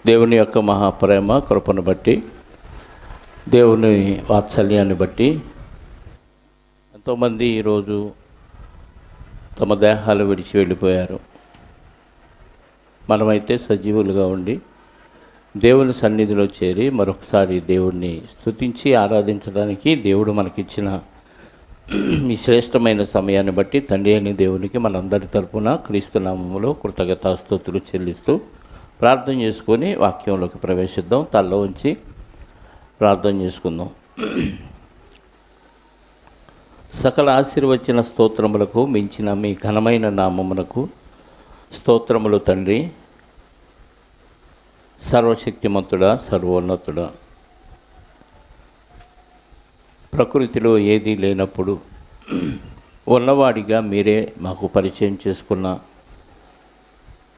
దేవుని యొక్క మహాప్రేమ కృపను బట్టి, దేవుని వాత్సల్యాన్ని బట్టి ఎంతోమంది ఈరోజు తమ దేహాలు విడిచి వెళ్ళిపోయారు. మనమైతే సజీవులుగా ఉండి దేవుని సన్నిధిలో చేరి మరొకసారి దేవుణ్ణి స్తుతించి ఆరాధించడానికి దేవుడు మనకిచ్చిన ఈ శ్రేష్టమైన సమయాన్ని బట్టి తండ్రి అయిన దేవునికి మనందరి తరపున క్రీస్తు నామములో కృతజ్ఞతాస్తుతులు చెల్లిస్తూ ప్రార్థన చేసుకొని వాక్యంలోకి ప్రవేశిద్దాం. తలలో ఉంచి ప్రార్థన చేసుకుందాం. సకల ఆశీర్వచన స్తోత్రములకు మించిన మీ ఘనమైన నామమునకు స్తోత్రములు తండ్రి. సర్వశక్తిమంతుడా, సర్వోన్నతుడా, ప్రకృతిలో ఏదీ లేనప్పుడు ఉన్నవాడిగా మీరే మాకు పరిచయం చేసుకున్న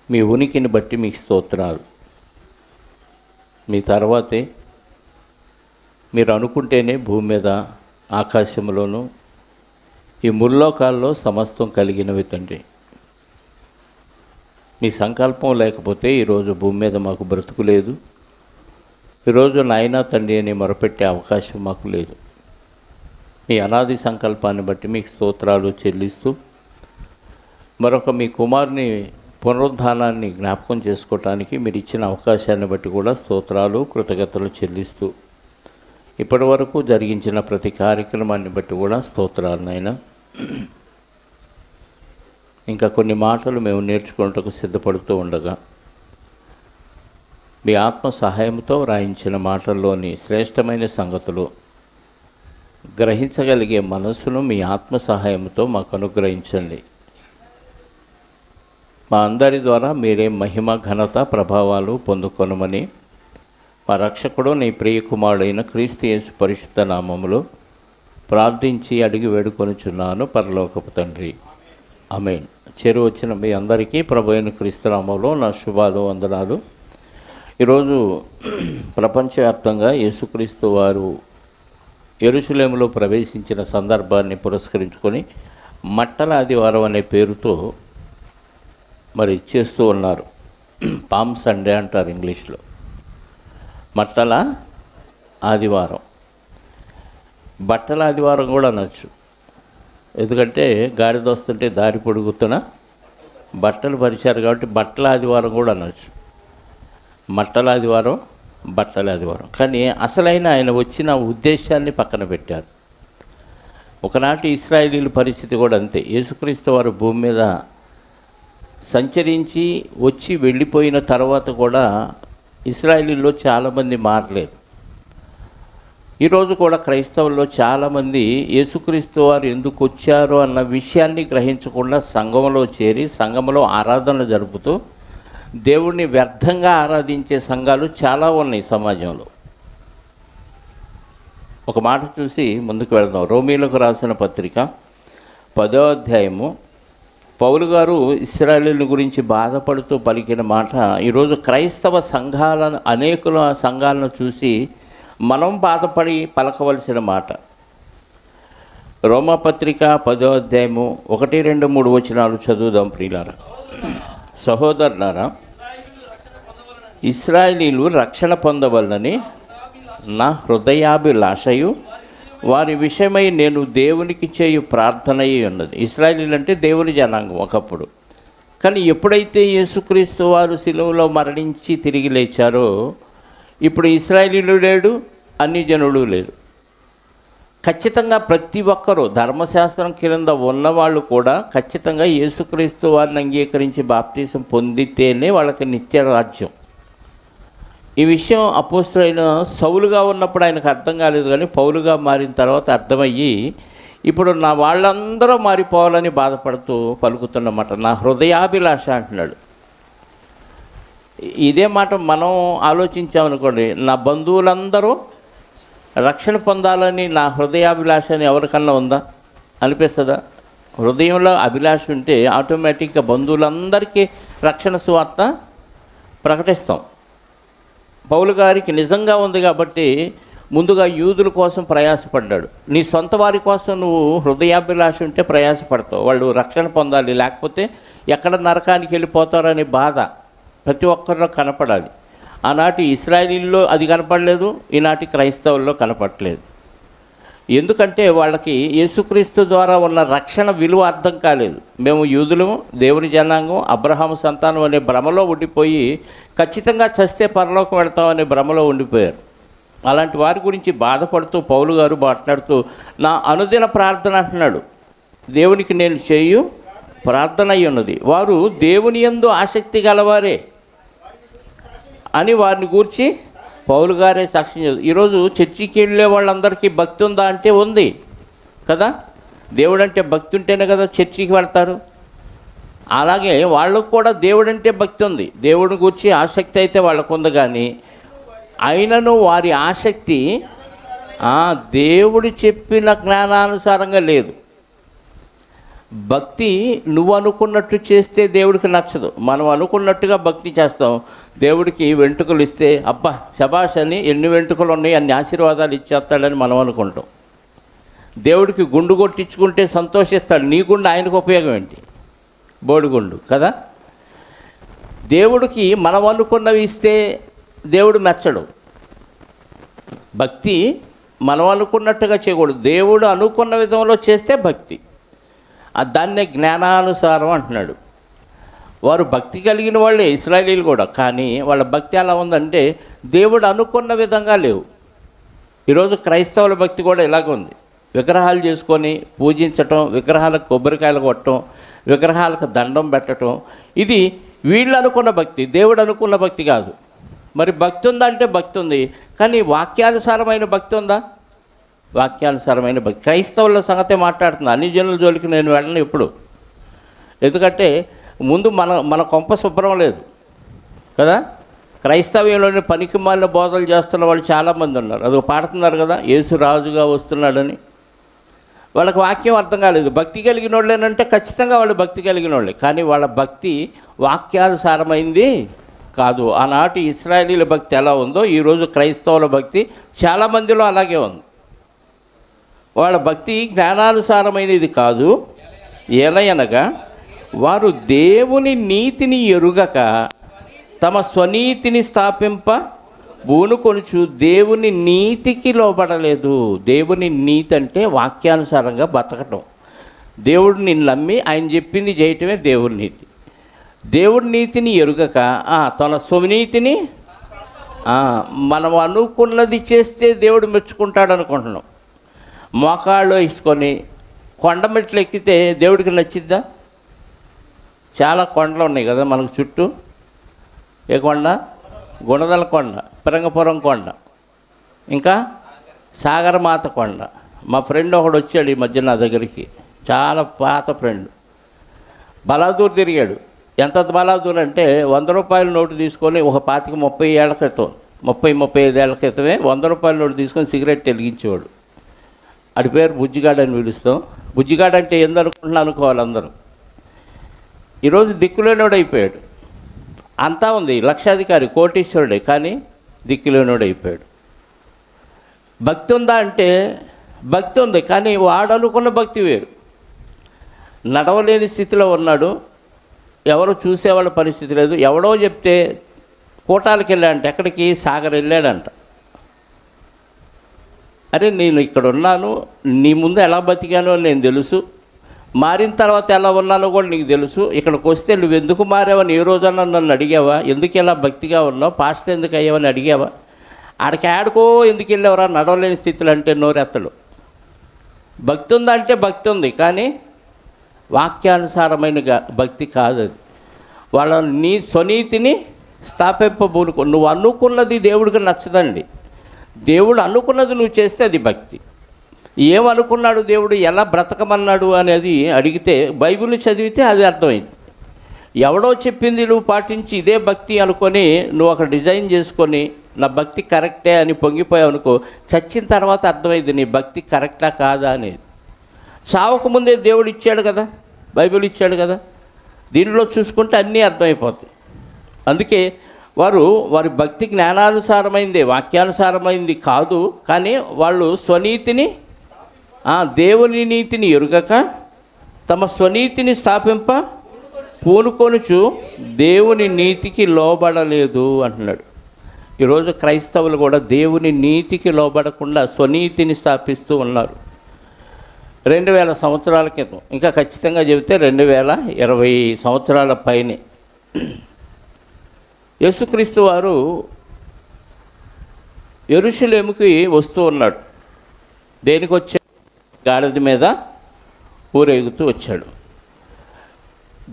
మీ ఉనికిని బట్టి మీకు స్తోత్రాలు. మీ తర్వాతే మీరు అనుకుంటేనే భూమి మీద ఆకాశంలోనూ ఈ ముల్లోకాల్లో సమస్తం కలిగినవి తండ్రి. మీ సంకల్పం లేకపోతే ఈరోజు భూమి మీద మాకు బ్రతుకు లేదు. ఈరోజు నాయనా తండ్రి అని మొరపెట్టే అవకాశం మాకు లేదు. మీ అనాది సంకల్పాన్ని బట్టి మీకు స్తోత్రాలు చెల్లిస్తూ మరొక మీ కుమారుని పునరుద్ధానాన్ని జ్ఞాపకం చేసుకోవటానికి మీరు ఇచ్చిన అవకాశాన్ని బట్టి కూడా స్తోత్రాలు కృతజ్ఞతలు చెల్లిస్తూ ఇప్పటి వరకు జరిగించిన ప్రతి కార్యక్రమాన్ని బట్టి కూడా స్తోత్రాలు నాయనా. ఇంకా కొన్ని మాటలు మేము నేర్చుకోవటకు సిద్ధపడుతూ ఉండగా మీ ఆత్మ సహాయంతో వ్రాయించిన మాటల్లోని శ్రేష్టమైన సంగతులు గ్రహించగలిగే మనస్సును మీ ఆత్మ సహాయంతో మాకు అనుగ్రహించండి. మా అందరి ద్వారా మీరే మహిమ ఘనత ప్రభావాలు పొందుకొనమని మా రక్షకుడు నీ ప్రియ కుమారుడైన క్రీస్తు యేసు పరిశుద్ధ నామములో ప్రార్థించి అడిగి వేడుకొనుచున్నాను పరలోకపు తండ్రి, ఆమేన్. చేరు వచ్చిన మీ అందరికీ ప్రభు అయిన క్రీస్తు నామములో నా శుభాలు వందనాలు. ఈరోజు ప్రపంచవ్యాప్తంగా యేసుక్రీస్తు వారు యెరూషలేములో ప్రవేశించిన సందర్భాన్ని పురస్కరించుకొని మట్టల ఆదివారం అనే పేరుతో మరి చేస్తూ ఉన్నారు. పామ్ సండే అంటారు ఇంగ్లీష్లో. మట్టల ఆదివారం, బట్టల ఆదివారం కూడా అనొచ్చు. ఎందుకంటే గాడిద వస్తుంటే దారి పొడుగుతున్న బట్టలు పరిచారు కాబట్టి బట్టల ఆదివారం కూడా అనొచ్చు. మట్టల ఆదివారం, బట్టల ఆదివారం. కానీ అసలైన ఆయన వచ్చిన ఉద్దేశాన్ని పక్కన పెట్టారు. ఒకనాటి ఇశ్రాయేలీల పరిస్థితి కూడా అంతే. యేసుక్రీస్తు వారు భూమి మీద సంచరించి వచ్చి వెళ్ళిపోయిన తర్వాత కూడా ఇశ్రాయేలీల్లో చాలామంది మారలేదు. ఈరోజు కూడా క్రైస్తవుల్లో చాలామంది యేసుక్రీస్తు వారు ఎందుకు వచ్చారో అన్న విషయాన్ని గ్రహించకుండా సంఘంలో చేరి సంఘంలో ఆరాధనలు జరుపుతూ దేవుణ్ణి వ్యర్థంగా ఆరాధించే సంఘాలు చాలా ఉన్నాయి సమాజంలో. ఒక మాట చూసి ముందుకు వెళదాం. రోమీలకు రాసిన పత్రిక 10వ అధ్యాయము. పౌలు గారు ఇశ్రాయేలీయుల గురించి బాధపడుతూ పలికిన మాట ఈరోజు క్రైస్తవ సంఘాలను అనేకుల సంఘాలను చూసి మనం బాధపడి పలకవలసిన మాట. రోమపత్రిక 10వ అధ్యాయము 1, 2, 3 వచనాలు చదువుదాం ప్రియులారా. సహోదరులారా, ఇశ్రాయేలీయులు రక్షణ పొందవలనని నా హృదయాభిలాషయు వారి విషయమై నేను దేవునికి చేయు ప్రార్థనయే ఉన్నది. ఇశ్రాయేలీయులు అంటే దేవుని జనాంగం ఒకప్పుడు. కానీ ఎప్పుడైతే యేసుక్రీస్తు వారు శిలువలో మరణించి తిరిగి లేచారో ఇప్పుడు ఇశ్రాయేలీయులు లేడు, అన్ని జనులు లేరు. ఖచ్చితంగా ప్రతి ఒక్కరూ ధర్మశాస్త్రం క్రింద ఉన్నవాళ్ళు కూడా ఖచ్చితంగా యేసుక్రీస్తు వారిని అంగీకరించి బాప్తీసం పొందితేనే వాళ్ళకి నిత్య రాజ్యం. ఈ విషయం అపోస్తలుడైన సౌలుగా ఉన్నప్పుడు ఆయనకు అర్థం కాలేదు. కానీ పౌలుగా మారిన తర్వాత అర్థమయ్యి ఇప్పుడు నా వాళ్ళందరూ మారిపోవాలని బాధపడుతూ పలుకుతున్నమాట. నా హృదయాభిలాష అంటున్నాడు. ఇదే మాట మనం ఆలోచించామనుకోండి, నా బంధువులందరూ రక్షణ పొందాలని నా హృదయాభిలాష అని ఎవరికన్నా ఉందా? అనిపిస్తుందా? హృదయంలో అభిలాష ఉంటే ఆటోమేటిక్గా బంధువులందరికీ రక్షణ సువార్త ప్రకటిస్తాం. పౌలు గారికి నిజంగా ఉంది కాబట్టి ముందుగా యూదుల కోసం ప్రయాసపడ్డాడు. నీ సొంత వారి కోసం నువ్వు హృదయాభిలాష ఉంటే ప్రయాసపడతావు. వాళ్ళు రక్షణ పొందాలి, లేకపోతే ఎక్కడ నరకానికి వెళ్ళిపోతారనే బాధ ప్రతి ఒక్కరిలో కనపడాలి. ఆనాటి ఇశ్రాయేలీల్లో అది కనపడలేదు, ఈనాటి క్రైస్తవుల్లో కనపడలేదు. ఎందుకంటే వాళ్ళకి యేసుక్రీస్తు ద్వారా ఉన్న రక్షణ విలువ అర్థం కాలేదు. మేము యూదులము, దేవుని జనాంగం, అబ్రహాము సంతానం అనే భ్రమలో ఉండిపోయి ఖచ్చితంగా చస్తే పరలోకం వెళ్తామనే భ్రమలో ఉండిపోయారు. అలాంటి వారి గురించి బాధపడుతూ పౌలు గారు మాట్లాడుతూ నా అనుదిన ప్రార్థన అంటున్నాడు, దేవునికి నేను చేయు ప్రార్థన అయి ఉన్నది, వారు దేవుని యందు ఆసక్తి గలవారే అని వారిని గూర్చి పౌలు గారే సాక్ష్యం చేస్తారు. ఈరోజు చర్చికి వెళ్ళే వాళ్ళందరికీ భక్తి ఉందా అంటే ఉంది కదా. దేవుడు అంటే భక్తి ఉంటేనే కదా చర్చికి వెళ్తారు. అలాగే వాళ్ళకు కూడా దేవుడు అంటే భక్తి ఉంది, దేవుడిని గురించి ఆసక్తి అయితే వాళ్ళకు ఉంది. కానీ అయినను వారి ఆసక్తి దేవుడు చెప్పిన జ్ఞానానుసారంగా లేదు. భక్తి నువ్వు అనుకున్నట్టు చేస్తే దేవుడికి నచ్చదు. మనం అనుకున్నట్టుగా భక్తి చేస్తాం. దేవుడికి వెంట్రుకలు ఇస్తే అబ్బా శబాష్ అని, ఎన్ని వెంట్రుకలు ఉన్నాయి అన్ని ఆశీర్వాదాలు ఇచ్చేస్తాడని మనం అనుకుంటాం. దేవుడికి గుండు కొట్టించుకుంటే సంతోషిస్తాడు. నీ గుండు ఆయనకు ఉపయోగం ఏంటి? బోడిగుండు కదా. దేవుడికి మనం అనుకున్నవి ఇస్తే దేవుడు మెచ్చడు. భక్తి మనం అనుకున్నట్టుగా చేయకూడదు, దేవుడు అనుకున్న విధంలో చేస్తే భక్తి. దాన్నే జ్ఞానానుసారం అంటున్నాడు. వారు భక్తి కలిగిన వాళ్ళే ఇశ్రాయేలీలు కూడా. కానీ వాళ్ళ భక్తి ఎలా ఉందంటే దేవుడు అనుకున్న విధంగా లేవు. ఈరోజు క్రైస్తవుల భక్తి కూడా ఇలాగ ఉంది. విగ్రహాలు చేసుకొని పూజించటం, విగ్రహాలకు కొబ్బరికాయలు కొట్టడం, విగ్రహాలకు దండం పెట్టడం, ఇది వీళ్ళు అనుకున్న భక్తి, దేవుడు అనుకున్న భక్తి కాదు. మరి భక్తి ఉందా అంటే భక్తి ఉంది, కానీ వాక్యానుసారమైన భక్తి ఉందా? వాక్యానుసారమైన భక్తి. క్రైస్తవుల సంగతే మాట్లాడుతున్నా, అన్ని జనుల జోలికి నేను వెళ్ళను ఎప్పుడు. ఎందుకంటే ముందు మన కొంప శుభ్రం లేదు కదా. క్రైస్తవ్యంలోని పనికి మాలిన బోధలు చేస్తున్న వాళ్ళు చాలామంది ఉన్నారు. అది పాడుతున్నారు కదా, యేసు రాజుగా వస్తున్నాడని. వాళ్ళకి వాక్యం అర్థం కాలేదు. భక్తి కలిగిన వాళ్ళేనంటే ఖచ్చితంగా వాళ్ళు భక్తి కలిగిన వాళ్ళే, కానీ వాళ్ళ భక్తి వాక్యానుసారమైంది కాదు. ఆనాటి ఇశ్రాయేలీల భక్తి ఎలా ఉందో ఈరోజు క్రైస్తవుల భక్తి చాలామందిలో అలాగే ఉంది. వాళ్ళ భక్తి జ్ఞానానుసారమైనది కాదు. ఎలయనగా వారు దేవుని నీతిని ఎరుగక తమ స్వనీతిని స్థాపింప బూనుకొనుచు దేవుని నీతికి లోబడలేదు. దేవుని నీతి అంటే వాక్యానుసారంగా బతకటం. దేవుడిని నమ్మి ఆయన చెప్పింది చేయటమే దేవుని నీతి. దేవుడి నీతిని ఎరుగక తన స్వనీతిని మనం అనుకున్నది చేస్తే దేవుడు మెచ్చుకుంటాడు అనుకుంటున్నాం. మోకాళ్ళు వేసుకొని కొండ మెట్లు ఎక్కితే దేవుడికి నచ్చిద్దా? చాలా కొండలు ఉన్నాయి కదా మనకు చుట్టూ. ఏ కొండ? గుణదల కొండ, పిరంగపురం కొండ, ఇంకా సాగరమాత కొండ. మా ఫ్రెండ్ ఒకడు వచ్చాడు ఈ మధ్య నా దగ్గరికి, చాలా పాత ఫ్రెండ్. బలాదూర్ తిరిగాడు. ఎంత బలాదూర్ అంటే 100 రూపాయల నోటు తీసుకొని ఒక 25-30 ఏళ్ల క్రితం, 30-35 ఏళ్ల క్రితమే 100 రూపాయల నోటు తీసుకొని సిగరెట్ వెలిగించేవాడు. అడి పేరు బుజ్జిగాడు అని పిలుస్తాం. బుజ్జిగాడు అంటే ఏందనుకుంటున్నా అనుకోవాలి అందరూ. ఈరోజు దిక్కులేనోడు అయిపోయాడు. అంతా ఉంది, లక్షాధికారి, కోటీశ్వరుడే, కానీ దిక్కులేనోడు అయిపోయాడు. భక్తి ఉందా అంటే భక్తి ఉంది, కానీ వాడు అనుకున్న భక్తి వేరు. నడవలేని స్థితిలో ఉన్నాడు, ఎవరు చూసేవాళ్ళ పరిస్థితి లేదు. ఎవడో చెప్తే కోటాలకు వెళ్ళాడంట. ఎక్కడికి? సాగర్ వెళ్ళాడంట. అరే నేను ఇక్కడ ఉన్నాను, నీ ముందు ఎలా బతికానో నేను తెలుసు, మారిన తర్వాత ఎలా ఉన్నానో కూడా నీకు తెలుసు. ఇక్కడికి వస్తే నువ్వు ఎందుకు మారావని ఏ రోజన్నా నన్ను అడిగావా? ఎందుకు ఇలా భక్తిగా ఉన్నావు? పాస్ట్ ఎందుకు అయ్యావని అడిగావా? ఆడికి ఆడుకో ఎందుకు వెళ్ళేవరా నడవలేని స్థితులు అంటే నోరెత్తడు. భక్తి ఉందంటే భక్తి ఉంది, కానీ వాక్యానుసారమైన భక్తి కాదు అది. వాళ్ళ స్వనీతిని స్థాపింపబూనుకో. నువ్వు అనుకున్నది దేవుడికి నచ్చదండి. దేవుడు అనుకున్నది నువ్వు చేస్తే అది భక్తి. ఏమనుకున్నాడు దేవుడు, ఎలా బ్రతకమన్నాడు అనేది అడిగితే బైబిల్ చదివితే అది అర్థమైంది. ఎవడో చెప్పింది నువ్వు పాటించి ఇదే భక్తి అనుకొని నువ్వు అక్కడ డిజైన్ చేసుకొని నా భక్తి కరెక్టే అని పొంగిపోయావు అనుకో, చచ్చిన తర్వాత అర్థమైంది నీ భక్తి కరెక్టా కాదా అనేది. చావకముందే దేవుడు ఇచ్చాడు కదా, బైబిల్ ఇచ్చాడు కదా, దీనిలో చూసుకుంటే అన్నీ అర్థమైపోతాయి. అందుకే వారి భక్తి జ్ఞానానుసారమైంది, వాక్యానుసారమైంది కాదు. కానీ వాళ్ళు స్వనీతిని, దేవుని నీతిని ఎరుగక తమ స్వనీతిని స్థాపింప పూనుకొనుచు దేవుని నీతికి లోబడలేదు అంటున్నాడు. ఈరోజు క్రైస్తవులు కూడా దేవుని నీతికి లోబడకుండా స్వనీతిని స్థాపిస్తూ ఉన్నారు. 2000 సంవత్సరాల క్రితం, ఇంకా ఖచ్చితంగా చెబితే 2020 సంవత్సరాల పైనే యేసుక్రీస్తు వారు యెరూషలేముకి వస్తూ ఉన్నాడు. దేనికి వచ్చాడు? గాడిద మీద ఊరేగుతూ వచ్చాడు.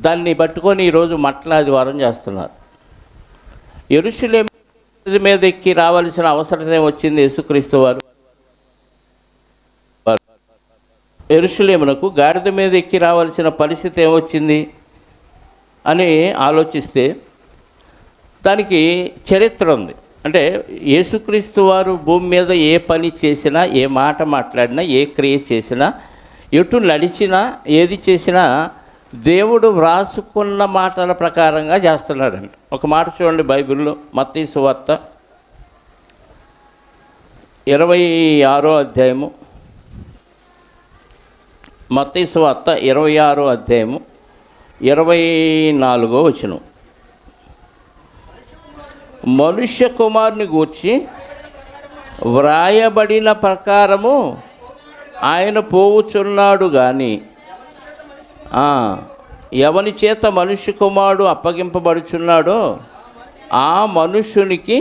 దాన్ని పట్టుకొని ఈరోజు మట్ల ఆదివారం చేస్తున్నారు. యెరూషలేము మీద ఎక్కి రావాల్సిన అవసరం ఏమొచ్చింది? యేసుక్రీస్తు వారు యెరూషలేమునకు గాడిద మీద ఎక్కి రావాల్సిన పరిస్థితి ఏమొచ్చింది అని ఆలోచిస్తే దానికి చరిత్ర ఉంది. అంటే యేసుక్రీస్తు వారు భూమి మీద ఏ పని చేసినా, ఏ మాట మాట్లాడినా, ఏ క్రియ చేసినా, ఎటు నడిచినా, ఏది చేసినా దేవుడు వ్రాసుకున్న మాటల ప్రకారంగా చేస్తున్నాడంట. ఒక మాట చూడండి బైబిల్లో, మత్తయి సువార్త 26వ అధ్యాయము. మత్తయి సువార్త 26వ అధ్యాయము 24వ వచనం. మనుష్య కుమారుని గూర్చి వ్రాయబడిన ప్రకారము ఆయన పోవుచున్నాడు కానీ ఎవని చేత మనుష్య కుమారుడు అప్పగింపబడుచున్నాడో ఆ మనుష్యునికి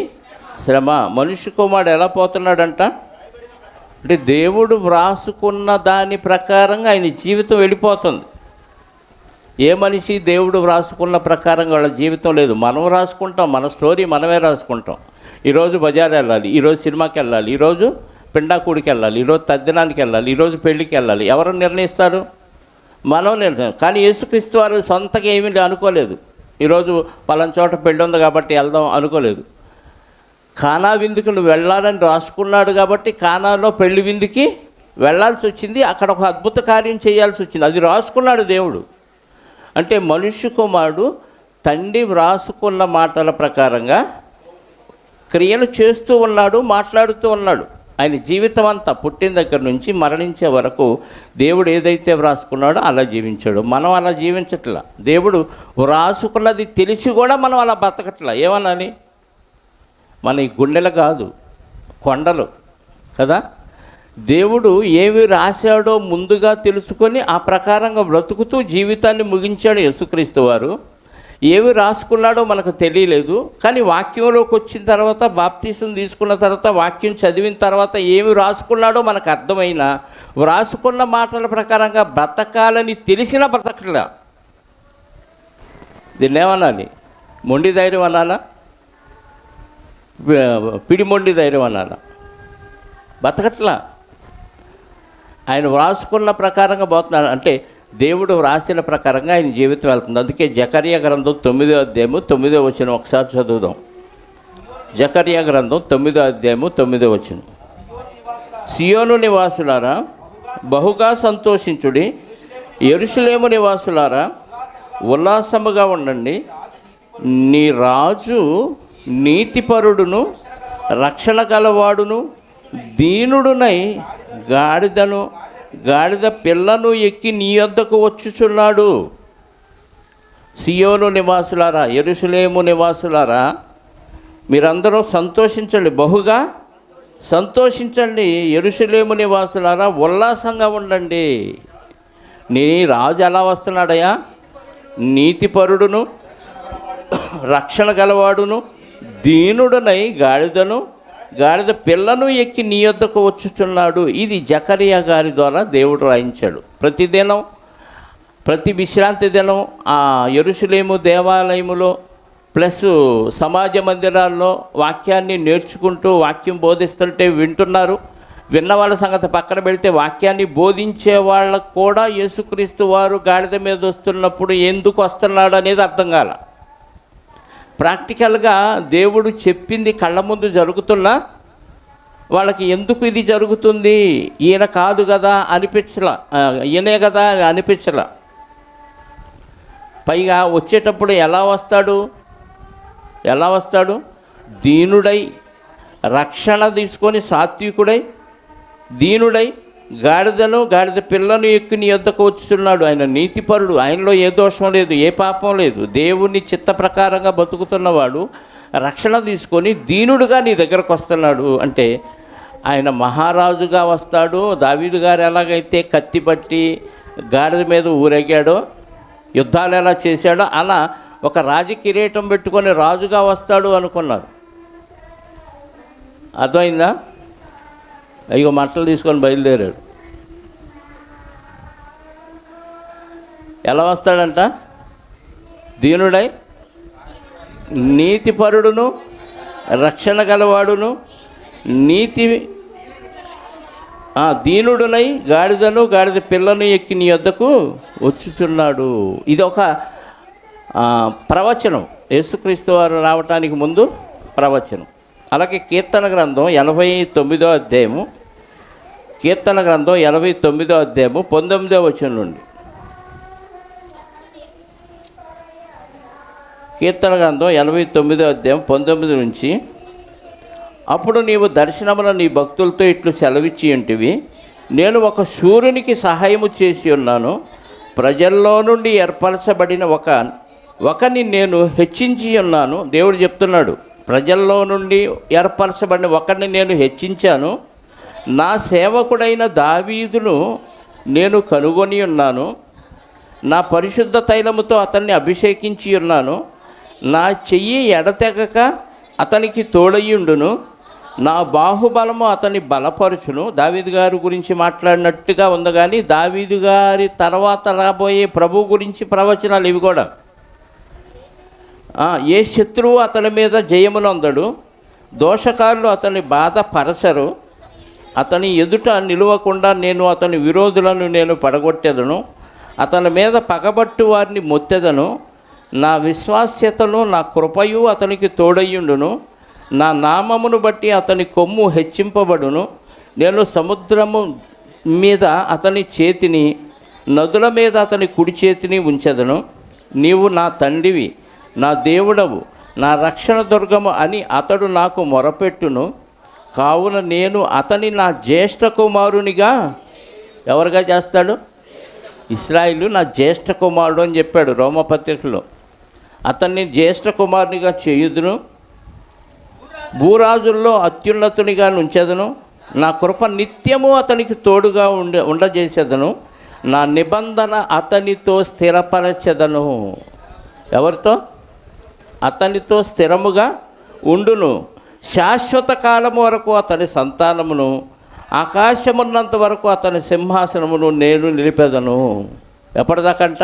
శ్రమ. మనుష్య కుమారుడు ఎలా పోతున్నాడంట అంటే దేవుడు వ్రాసుకున్న దాని ప్రకారంగా ఆయన జీవితం వెళ్ళిపోతుంది. ఏ మనిషి దేవుడు వ్రాసుకున్న ప్రకారంగా వాళ్ళ జీవితం లేదు. మనం రాసుకుంటాం, మన స్టోరీ మనమే రాసుకుంటాం. ఈరోజు బజార్ వెళ్ళాలి, ఈరోజు సినిమాకి వెళ్ళాలి, ఈరోజు పిండాకూడికి వెళ్ళాలి, ఈరోజు తద్దినానికి వెళ్ళాలి, ఈరోజు పెళ్ళికి వెళ్ళాలి. ఎవరు నిర్ణయిస్తారు? మనం నిర్ణయం. కానీ యేసుక్రీస్తు వారు సొంతగా ఏమీ అనుకోలేదు. ఈరోజు పలానా చోట పెళ్ళి ఉంది కాబట్టి వెళ్దాం అనుకోలేదు. కానా విందుకు నువ్వు వెళ్ళాలని రాసుకున్నాడు కాబట్టి కానాలో పెళ్లి విందుకి వెళ్ళాల్సి వచ్చింది. అక్కడ ఒక అద్భుత కార్యం చేయాల్సి వచ్చింది. అది రాసుకున్నాడు దేవుడు. అంటే మనుష్య కుమారుడు తండ్రి వ్రాసుకున్న మాటల ప్రకారంగా క్రియలు చేస్తూ ఉన్నాడు, మాట్లాడుతూ ఉన్నాడు. ఆయన జీవితం అంతా పుట్టిన దగ్గర నుంచి మరణించే వరకు దేవుడు ఏదైతే వ్రాసుకున్నాడో అలా జీవించాడు. మనం అలా జీవించట్లా. దేవుడు వ్రాసుకున్నది తెలిసి కూడా మనం అలా బతకట్లా. ఏమన్నాని? మన ఈ గుండెలు కాదు, కొండలు కదా. దేవుడు ఏమి రాశాడో ముందుగా తెలుసుకొని ఆ ప్రకారంగా బ్రతుకుతూ జీవితాన్ని ముగించాడు యేసుక్రీస్తు వారు. ఏమి రాసుకున్నాడో మనకు తెలియలేదు. కానీ వాక్యంలోకి వచ్చిన తర్వాత, బాప్తీసం తీసుకున్న తర్వాత, వాక్యం చదివిన తర్వాత ఏమి రాసుకున్నాడో మనకు అర్థమైన, వ్రాసుకున్న మాటల ప్రకారంగా బ్రతకాలని తెలిసిన బ్రతకలా. దీన్ని ఏమనాలి? మొండి ధైర్యం అనాలా? పిడిమొండి ధైర్యం అనాలా? బతకట్లా. ఆయన వ్రాసుకున్న ప్రకారంగా పోతున్నాడు. అంటే దేవుడు వ్రాసిన ప్రకారంగా ఆయన జీవితం వెళ్తుంది. అందుకే జకర్యా గ్రంథం 9వ అధ్యాయము 9వ వచనం ఒకసారి చదువుదాం. జకర్యా గ్రంథం 9వ అధ్యాయము 9వ వచనం. సియోను నివాసులారా బహుగా సంతోషించుడి, యెరూషలేము నివాసులారా ఉల్లాసముగా ఉండండి. నీ రాజు నీతిపరుడును రక్షణ గలవాడును దీనుడునై గాడిద పిల్లను ఎక్కి నీ యొద్దకు వచ్చుచున్నాడు. సియోను నివాసులారా, యెరూషలేము నివాసులారా మీరందరూ సంతోషించండి, బహుగా సంతోషించండి. యెరూషలేము నివాసులారా ఉల్లాసంగా ఉండండి. నీ రాజు ఎలా వస్తున్నాడయ్యా? నీతిపరుడును రక్షణ గలవాడును దీనుడునై గాడిద పిల్లను ఎక్కి నీ యొద్దకు వచ్చుచున్నాడు. ఇది జకర్యా గారి ద్వారా దేవుడు రాయించాడు. ప్రతిదినం, ప్రతి విశ్రాంతి దినం ఆ యెరూషలేము దేవాలయములో ప్లస్ సమాజ మందిరాల్లో వాక్యాన్ని నేర్చుకుంటూ వాక్యం బోధిస్తుంటే వింటున్నారు. విన్నవాళ్ళ సంగతి పక్కన పెడితే వాక్యాన్ని బోధించే వాళ్ళకు కూడా యేసుక్రీస్తు వారు గాడిద మీద వస్తున్నప్పుడు ఎందుకు వస్తున్నాడు అనేది అర్థం కాల. ప్రాక్టికల్గా దేవుడు చెప్పింది కళ్ళ ముందు జరుగుతున్నా వాళ్ళకి ఎందుకు ఇది జరుగుతుంది, ఈయన కాదు కదా అనిపించలా, ఈయనే కదా అనిపించలా. పైగా వచ్చేటప్పుడు ఎలా వస్తాడు? దీనుడై, రక్షణ తీసుకొని సాత్వికుడై, దీనుడై గాడిద పిల్లను ఎక్కి నీ యొద్దకు వచ్చుతున్నాడు. ఆయన నీతిపరుడు, ఆయనలో ఏ దోషం లేదు, ఏ పాపం లేదు, దేవుని చిత్త ప్రకారంగా బతుకుతున్నవాడు, రక్షణ తీసుకొని దీనుడుగా నీ దగ్గరకు వస్తున్నాడు అంటే ఆయన మహారాజుగా వస్తాడు. దావీదు గారు ఎలాగైతే కత్తి పట్టి గాడిద మీద ఊరేగాడో, యుద్ధాలు ఎలా చేశాడో అలా ఒక రాజకిరీటం పెట్టుకొని రాజుగా వస్తాడు అనుకున్నారు. అర్థమైందా? అయ్యో మంటలు తీసుకొని బయలుదేరాడు. ఎలా వస్తాడంట? దీనుడై నీతిపరుడును రక్షణ గలవాడును దీనుడునై గాడిద పిల్లను ఎక్కి నీ వద్దకు వచ్చుచున్నాడు. ఇది ఒక ప్రవచనం, యేసుక్రీస్తు వారు రావటానికి ముందు ప్రవచనం. అలాగే కీర్తన గ్రంథం 89వ అధ్యాయము, కీర్తన గ్రంథం 89వ అధ్యాయము 19వ వచనం నుండి. కీర్తన గ్రంథం 89వ అధ్యాయం 19 నుంచి. అప్పుడు నీవు దర్శనమున నీ భక్తులతో ఇట్లు సెలవిచ్చి ఉంటివి, నేను ఒక శూరునికి సహాయము చేసి ఉన్నాను, ప్రజల్లో నుండి ఏర్పరచబడిన ఒకని నేను హెచ్చించి ఉన్నాను. దేవుడు చెప్తున్నాడు, ప్రజల్లో నుండి ఏర్పరచబడిన ఒకరిని నేను హెచ్చించాను, నా సేవకుడైన దావీదును నేను కనుగొని ఉన్నాను, నా పరిశుద్ధ తైలముతో అతన్ని అభిషేకించి ఉన్నాను, నా చెయ్యి ఎడతెగక అతనికి తోడయ్యుండును, నా బాహుబలము అతన్ని బలపరుచును. దావీదు గారి గురించి మాట్లాడినట్టుగా ఉంది, కానీ దావీదు గారి తర్వాత రాబోయే ప్రభు గురించి ప్రవచనాలు ఇవి కూడా. ఏ శత్రువు అతని మీద జయమునందడు, దోషకారులు అతని బాధపరచరు, అతని ఎదుట నిలవకుండా నేను అతని విరోధులను నేను పడగొట్టెదను, అతని మీద పగబట్టు వారిని మొత్తెదను, నా విశ్వాస్యతను నా కృపయు అతనికి తోడయ్యుండును, నా నామమును బట్టి అతని కొమ్ము హెచ్చింపబడును, నేను సముద్రము మీద అతని చేతిని, నదుల మీద అతని కుడి చేతిని ఉంచెదను. నీవు నా తండ్రివి, నా దేవుడవు, నా రక్షణ దుర్గము అని అతడు నాకు మొరపెట్టును. కావున నేను అతని నా జ్యేష్ఠ కుమారునిగా, ఎవరుగా చేస్తాడు? ఇశ్రాయేలు నా జ్యేష్ఠ కుమారుడు అని చెప్పాడు రోమపత్రికలో. అతన్ని జ్యేష్ఠ కుమారునిగా చేయుదును, భూరాజుల్లో అత్యున్నతునిగా నుంచెదను, నా కృప నిత్యము అతనికి తోడుగా ఉండజేసేదను, నా నిబంధన అతనితో స్థిరపరచెదను. ఎవరితో? అతనితో స్థిరముగా ఉండును, శాశ్వత కాలము వరకు అతని సంతానమును, ఆకాశమున్నంత వరకు అతని సింహాసనమును నేను నిలిపెదను. ఎప్పటిదాకంట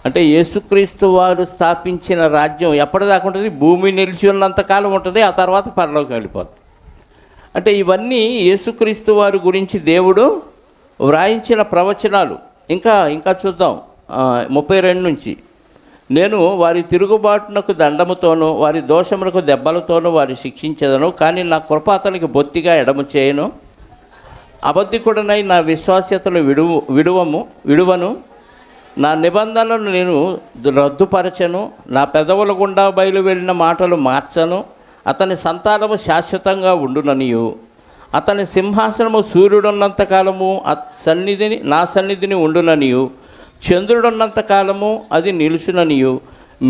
అంటే యేసుక్రీస్తు వారు స్థాపించిన రాజ్యం ఎప్పటిదాకా ఉంటుంది? భూమి నిలిచి ఉన్నంతకాలం ఉంటుంది, ఆ తర్వాత పరలోకి వెళ్ళిపోతుంది. అంటే ఇవన్నీ యేసుక్రీస్తు వారి గురించి దేవుడు వ్రాయించిన ప్రవచనాలు. ఇంకా చూద్దాం 32 నుంచి. నేను వారి తిరుగుబాటునకు దండముతోనూ వారి దోషములకు దెబ్బలతోనూ వారి శిక్షించదను, కానీ నా కృప అతనికి బొత్తిగా ఎడము చేయను. అబద్ధికుడనై నా విశ్వాస్యతను విడువను, నా నిబంధనలను నేను రద్దుపరచను, నా పెదవుల గుండా బయలు వెళ్ళిన మాటలు మార్చను. అతని సంతానము శాశ్వతంగా ఉండుననియు, అతని సింహాసనము సూర్యుడున్నంతకాలము నా సన్నిధిని ఉండుననియు, చంద్రుడున్నంతకాలము అది నిలుచుననియు,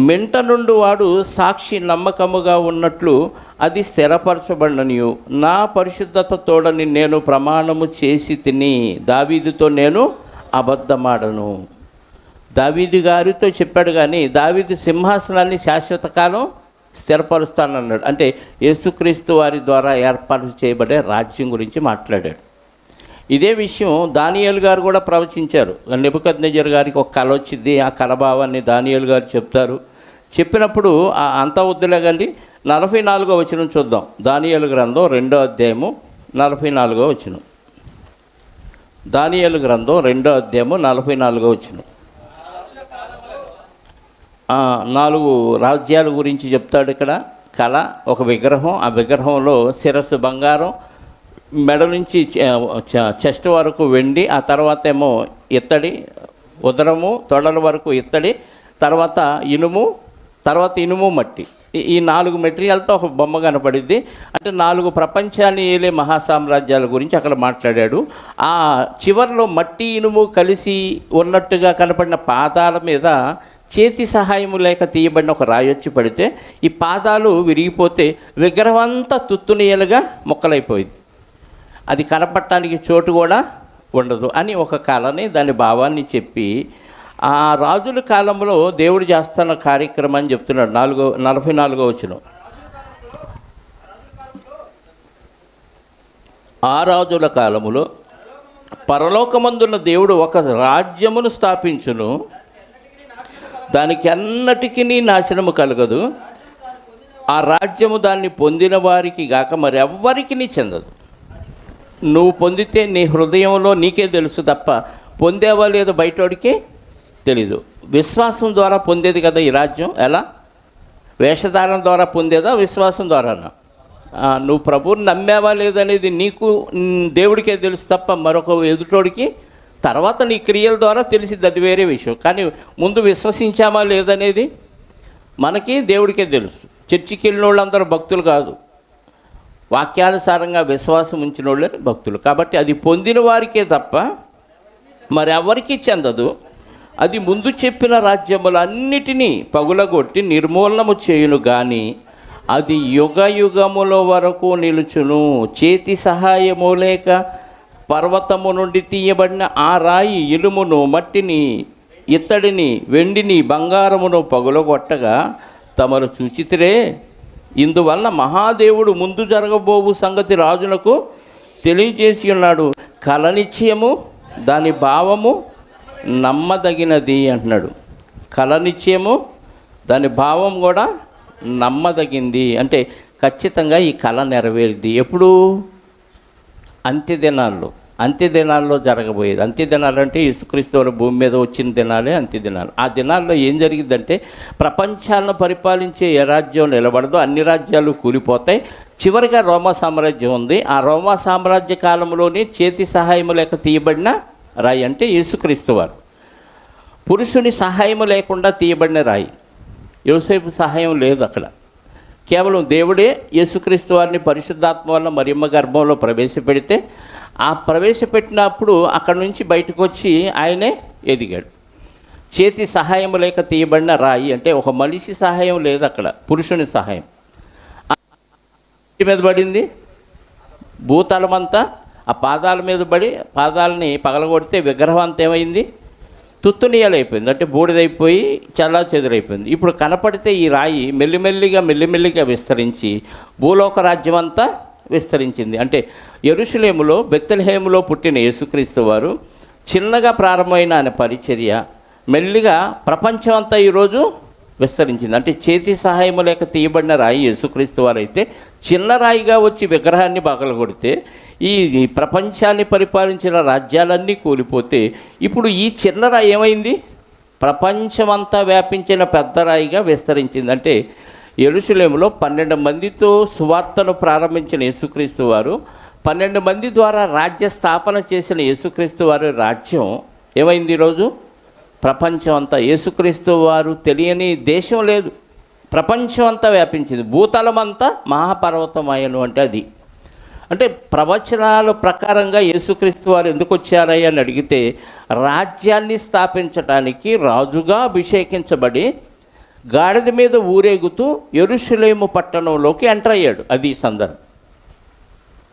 మెంట నుండి వాడు సాక్షి నమ్మకముగా ఉన్నట్లు అది స్థిరపరచబడిననియు, నా పరిశుద్ధత తోడని నేను ప్రమాణము చేసి తిని దావీదుతో నేను అబద్ధమాడను. దావీదు గారితో చెప్పాడు, కానీ దావీదు సింహాసనాన్ని శాశ్వత కాలం స్థిరపరుస్తానన్నాడు. అంటే యేసుక్రీస్తు వారి ద్వారా ఏర్పాటు చేయబడే రాజ్యం గురించి మాట్లాడాడు. ఇదే విషయం దానియేలు గారు కూడా ప్రవచించారు. నెబుకద్నెజర్ గారికి ఒక కళ వచ్చింది, ఆ కళ భావాన్ని దానియేలు గారు చెప్తారు. చెప్పినప్పుడు అంత వద్దులే కానీ 44వ వచనం చూద్దాం. దానియేలు గ్రంథం 2వ అధ్యాయము 44వ వచనం. దానియేలు గ్రంథం 2వ అధ్యాయము 44వ వచనం. 4 రాజ్యాల గురించి చెప్తాడు ఇక్కడ. కళ, ఒక విగ్రహం, ఆ విగ్రహంలో శిరస్సు బంగారం, మెడ నుంచి చెస్ట్ వరకు వెండి, ఆ తర్వాత ఏమో ఇత్తడి, ఉదరము తొడల వరకు ఇత్తడి, తర్వాత ఇనుము మట్టి. ఈ 4 మెటీరియల్తో ఒక బొమ్మ కనపడింది. అంటే 4 ప్రపంచాన్ని ఏలే మహాసామ్రాజ్యాల గురించి అక్కడ మాట్లాడాడు. ఆ చివరిలో మట్టి ఇనుము కలిసి ఉన్నట్టుగా కనపడిన పాదాల మీద చేతి సహాయము లేక తీయబడిన ఒక రాయి వచ్చి పడితే ఈ పాదాలు విరిగిపోతే విగ్రహం అంతా తుత్తునీయలుగా ముక్కలైపోయింది. అది కనపడటానికి చోటు కూడా ఉండదు అని ఒక కళని దాని భావాన్ని చెప్పి ఆ రాజుల కాలంలో దేవుడు చేస్తున్న కార్యక్రమం అని చెప్తున్నాడు. 44వ వచనం. ఆ రాజుల కాలములో పరలోకమందున్న దేవుడు ఒక రాజ్యమును స్థాపించును, దానికి అన్నటికీ నాశనము కలగదు. ఆ రాజ్యము దాన్ని పొందిన వారికి గాక మరెవ్వరికి చెందదు. నువ్వు పొందితే నీ హృదయంలో నీకే తెలుసు తప్ప పొందేవా లేదో బయటోడికి తెలీదు. విశ్వాసం ద్వారా పొందేది కదా ఈ రాజ్యం. ఎలా? వేషధారణ ద్వారా పొందేదా, విశ్వాసం ద్వారానా? నువ్వు ప్రభువుని నమ్మావా లేదనేది నీకు దేవుడికే తెలుసు తప్ప మరొక ఎదుటోడికి తర్వాత నీ క్రియల ద్వారా తెలిసిద్ది, అది వేరే విషయం. కానీ ముందు విశ్వసించామా లేదనేది మనకి దేవుడికే తెలుసు. చర్చికి వెళ్ళిన వాళ్ళందరూ భక్తులు కాదు, వాక్యానుసారంగా విశ్వాసం ఉంచిన వాళ్ళే భక్తులు. కాబట్టి అది పొందిన వారికే తప్ప మరెవరికి చెందదు. అది ముందు చెప్పిన రాజ్యములన్నిటినీ పగులగొట్టి నిర్మూలనము చేయును కానీ అది యుగ యుగముల వరకు నిలుచును. చేతి సహాయము లేక పర్వతము నుండి తీయబడిన ఆ రాయి ఇనుమును, మట్టిని, ఇత్తడిని, వెండిని, బంగారమును పగులగొట్టగా తమరు చూచితిరే. ఇందువల్ల మహాదేవుడు ముందు జరగబోవు సంగతి రాజులకు తెలియజేసి ఉన్నాడు. కల నిశ్చయము, దాని భావము నమ్మదగినది అంటున్నాడు. కల నిశ్చయము, దాని భావం కూడా నమ్మదగింది. అంటే ఖచ్చితంగా ఈ కళ నెరవేరింది. ఎప్పుడు? అంత్యదినాల్లో జరగబోయేది. అంత్యదినాలు అంటే యేసుక్రీస్తు వారు భూమి మీద వచ్చిన దినాలే అంత్యదినాలు. ఆ దినాల్లో ఏం జరిగిందంటే ప్రపంచాలను పరిపాలించే ఏ రాజ్యం నిలబడదో అన్ని రాజ్యాలు కూలిపోతాయి. చివరిగా రోమా సామ్రాజ్యం ఉంది. ఆ రోమా సామ్రాజ్య కాలంలోనే చేతి సహాయం లేక తీయబడిన రాయి అంటే యేసుక్రీస్తు వారు. పురుషుని సహాయం లేకుండా తీయబడిన రాయి. యోసేపు సహాయం లేదు అక్కడ. కేవలం దేవుడే యేసుక్రీస్తు వారిని పరిశుద్ధాత్మ వల్ల మరియమ్మ గర్భంలో ప్రవేశపెడితే ఆ ప్రవేశపెట్టినప్పుడు అక్కడి నుంచి బయటకు వచ్చి ఆయనే ఎదిగాడు. చేతి సహాయం లేక తీయబడిన రాయి అంటే ఒక మనిషి సహాయం లేదు అక్కడ, పురుషుని సహాయం. మీద పడింది భూతలమంతా ఆ పాదాల మీద పడి పాదాలని పగలగొడితే విగ్రహం అంతా ఏమైంది? తుత్తునీయాలైపోయింది. అంటే బూడిదైపోయి చల్లా చెదురైపోయింది. ఇప్పుడు కనపడితే ఈ రాయి మెల్లిమెల్లిగా విస్తరించి భూలోక రాజ్యం అంతా విస్తరించింది. అంటే యెరూషలేములో బెత్లెహేములో పుట్టిన యేసుక్రీస్తు వారు చిన్నగా ప్రారంభమైన ఆయన పరిచర్య మెల్లిగా ప్రపంచం అంతా ఈరోజు విస్తరించింది. అంటే చేతి సహాయం లేక తీయబడిన రాయి యేసుక్రీస్తు వారు అయితే చిన్న రాయిగా వచ్చి విగ్రహాన్ని పగలగొడితే ఈ ప్రపంచాన్ని పరిపాలించిన రాజ్యాలన్నీ కూలిపోతే ఇప్పుడు ఈ చిన్న రాయి ఏమైంది? ప్రపంచమంతా వ్యాపించిన పెద్ద రాయిగా విస్తరించింది. అంటే యెరూషలేములో 12 మందితో సువార్తను ప్రారంభించిన యేసుక్రీస్తు వారు 12 మంది ద్వారా రాజ్య స్థాపన చేసిన యేసుక్రీస్తు వారి రాజ్యం ఏమైంది? ఈరోజు ప్రపంచం అంతా యేసుక్రీస్తు వారు తెలియని దేశం లేదు, ప్రపంచం అంతా వ్యాపించింది. భూతలం అంతా మహాపర్వతమయను అంటే అది. అంటే ప్రవచనాల ప్రకారంగా యేసుక్రీస్తు వారు ఎందుకు వచ్చారని అడిగితే రాజ్యాన్ని స్థాపించడానికి రాజుగా అభిషేకించబడి గాడిద మీద ఊరేగుతూ యెరూషలేము పట్టణంలోకి ఎంటర్ అయ్యాడు. అది సందర్భం.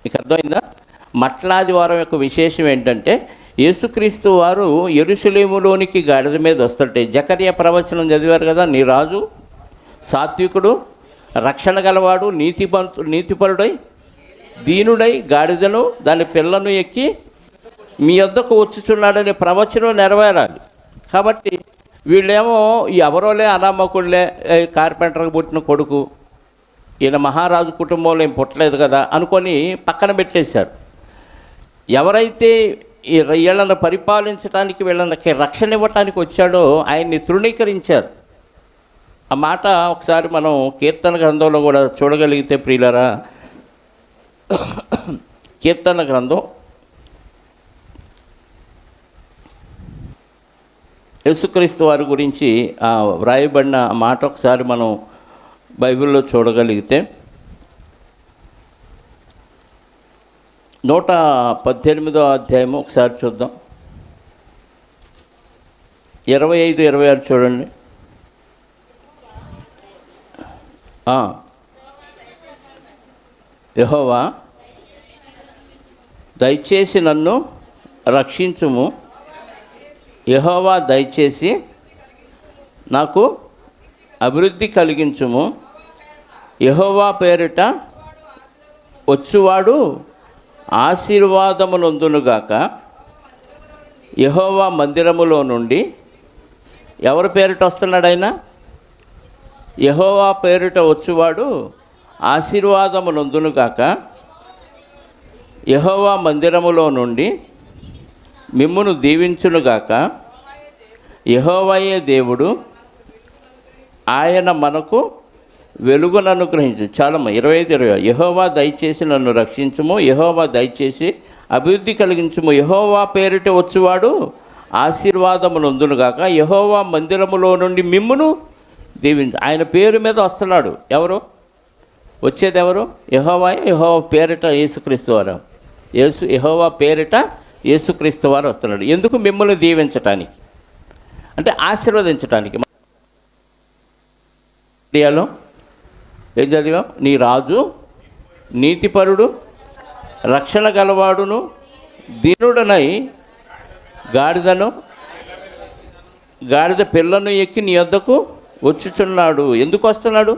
మీకు అర్థమైందా? మట్లాదివారం యొక్క విశేషం ఏంటంటే యేసుక్రీస్తు వారు యెరూషలేములోనికి గాడిద మీద వస్తుంటే జకర్యా ప్రవచనం చదివారు కదా, నీ రాజు సాత్వికుడు, రక్షణ గలవాడు, నీతిపరుడై దీనుడై గాడిదను దాని పిల్లను ఎక్కి మీ వద్దకు వచ్చుచున్నాడనే ప్రవచనం నెరవేరాలి. కాబట్టి వీళ్ళేమో ఎవరోలే అనామకుళ్ళే, కార్పెంటర్కి పుట్టిన కొడుకు, ఈయన మహారాజు కుటుంబంలో ఏం పుట్టలేదు కదా అనుకొని పక్కన పెట్టేశారు. ఎవరైతే ఈ వీళ్ళను పరిపాలించడానికి వీళ్ళకి రక్షణ ఇవ్వటానికి వచ్చాడో ఆయన్ని తృణీకరించారు. ఆ మాట ఒకసారి మనం కీర్తన గ్రంథంలో కూడా చూడగలిగితే ప్రియులరా, కీర్తన గ్రంథం యేసుక్రీస్తు వారి గురించి వ్రాయబడిన మాట ఒకసారి మనం బైబిల్లో చూడగలిగితే 118వ అధ్యాయము ఒకసారి చూద్దాం. 25, 26 చూడండి. యెహోవా దయచేసి నన్ను రక్షించుము. యెహోవా దయచేసి నాకు అభివృద్ధి కలిగించుము. యెహోవా పేరిట వచ్చువాడు ఆశీర్వాదమునొందునుగాక. యెహోవా మందిరములో నుండి ఎవరి పేరిట వస్తున్నాడు ఆయన? యెహోవా పేరిట వచ్చువాడు ఆశీర్వాదమునొందునుగాక. యెహోవా మందిరములో నుండి మిమ్మును దీవించునుగాక. యెహోవాయే దేవుడు, ఆయన మనకు వెలుగును అనుగ్రహించు. చాలమ్మ 25 యెహోవా దయచేసి నన్ను రక్షించుము. యెహోవా దయచేసి అభివృద్ధి కలిగించుము. యెహోవా పేరిట వచ్చువాడు ఆశీర్వాదమునొందునుగాక. యెహోవా మందిరములో నుండి మిమ్మును దీవించు. ఆయన పేరు మీద వస్తున్నాడు. ఎవరు వచ్చేది? ఎవరు? యెహోవా. యెహోవా పేరిట యేసుక్రీస్తు వారు. యెహోవా పేరిట యేసుక్రీస్తు వారు వస్తున్నాడు. ఎందుకు? మిమ్మల్ని దీవించటానికి, అంటే ఆశీర్వదించటానికి. ఇండియాలో ఏం చదివాం? నీ రాజు నీతిపరుడు, రక్షణ గలవాడును, దీనుడనై గాడిద పిల్లను ఎక్కి నీ వద్దకు వచ్చుచున్నాడు. ఎందుకు వస్తున్నాడు?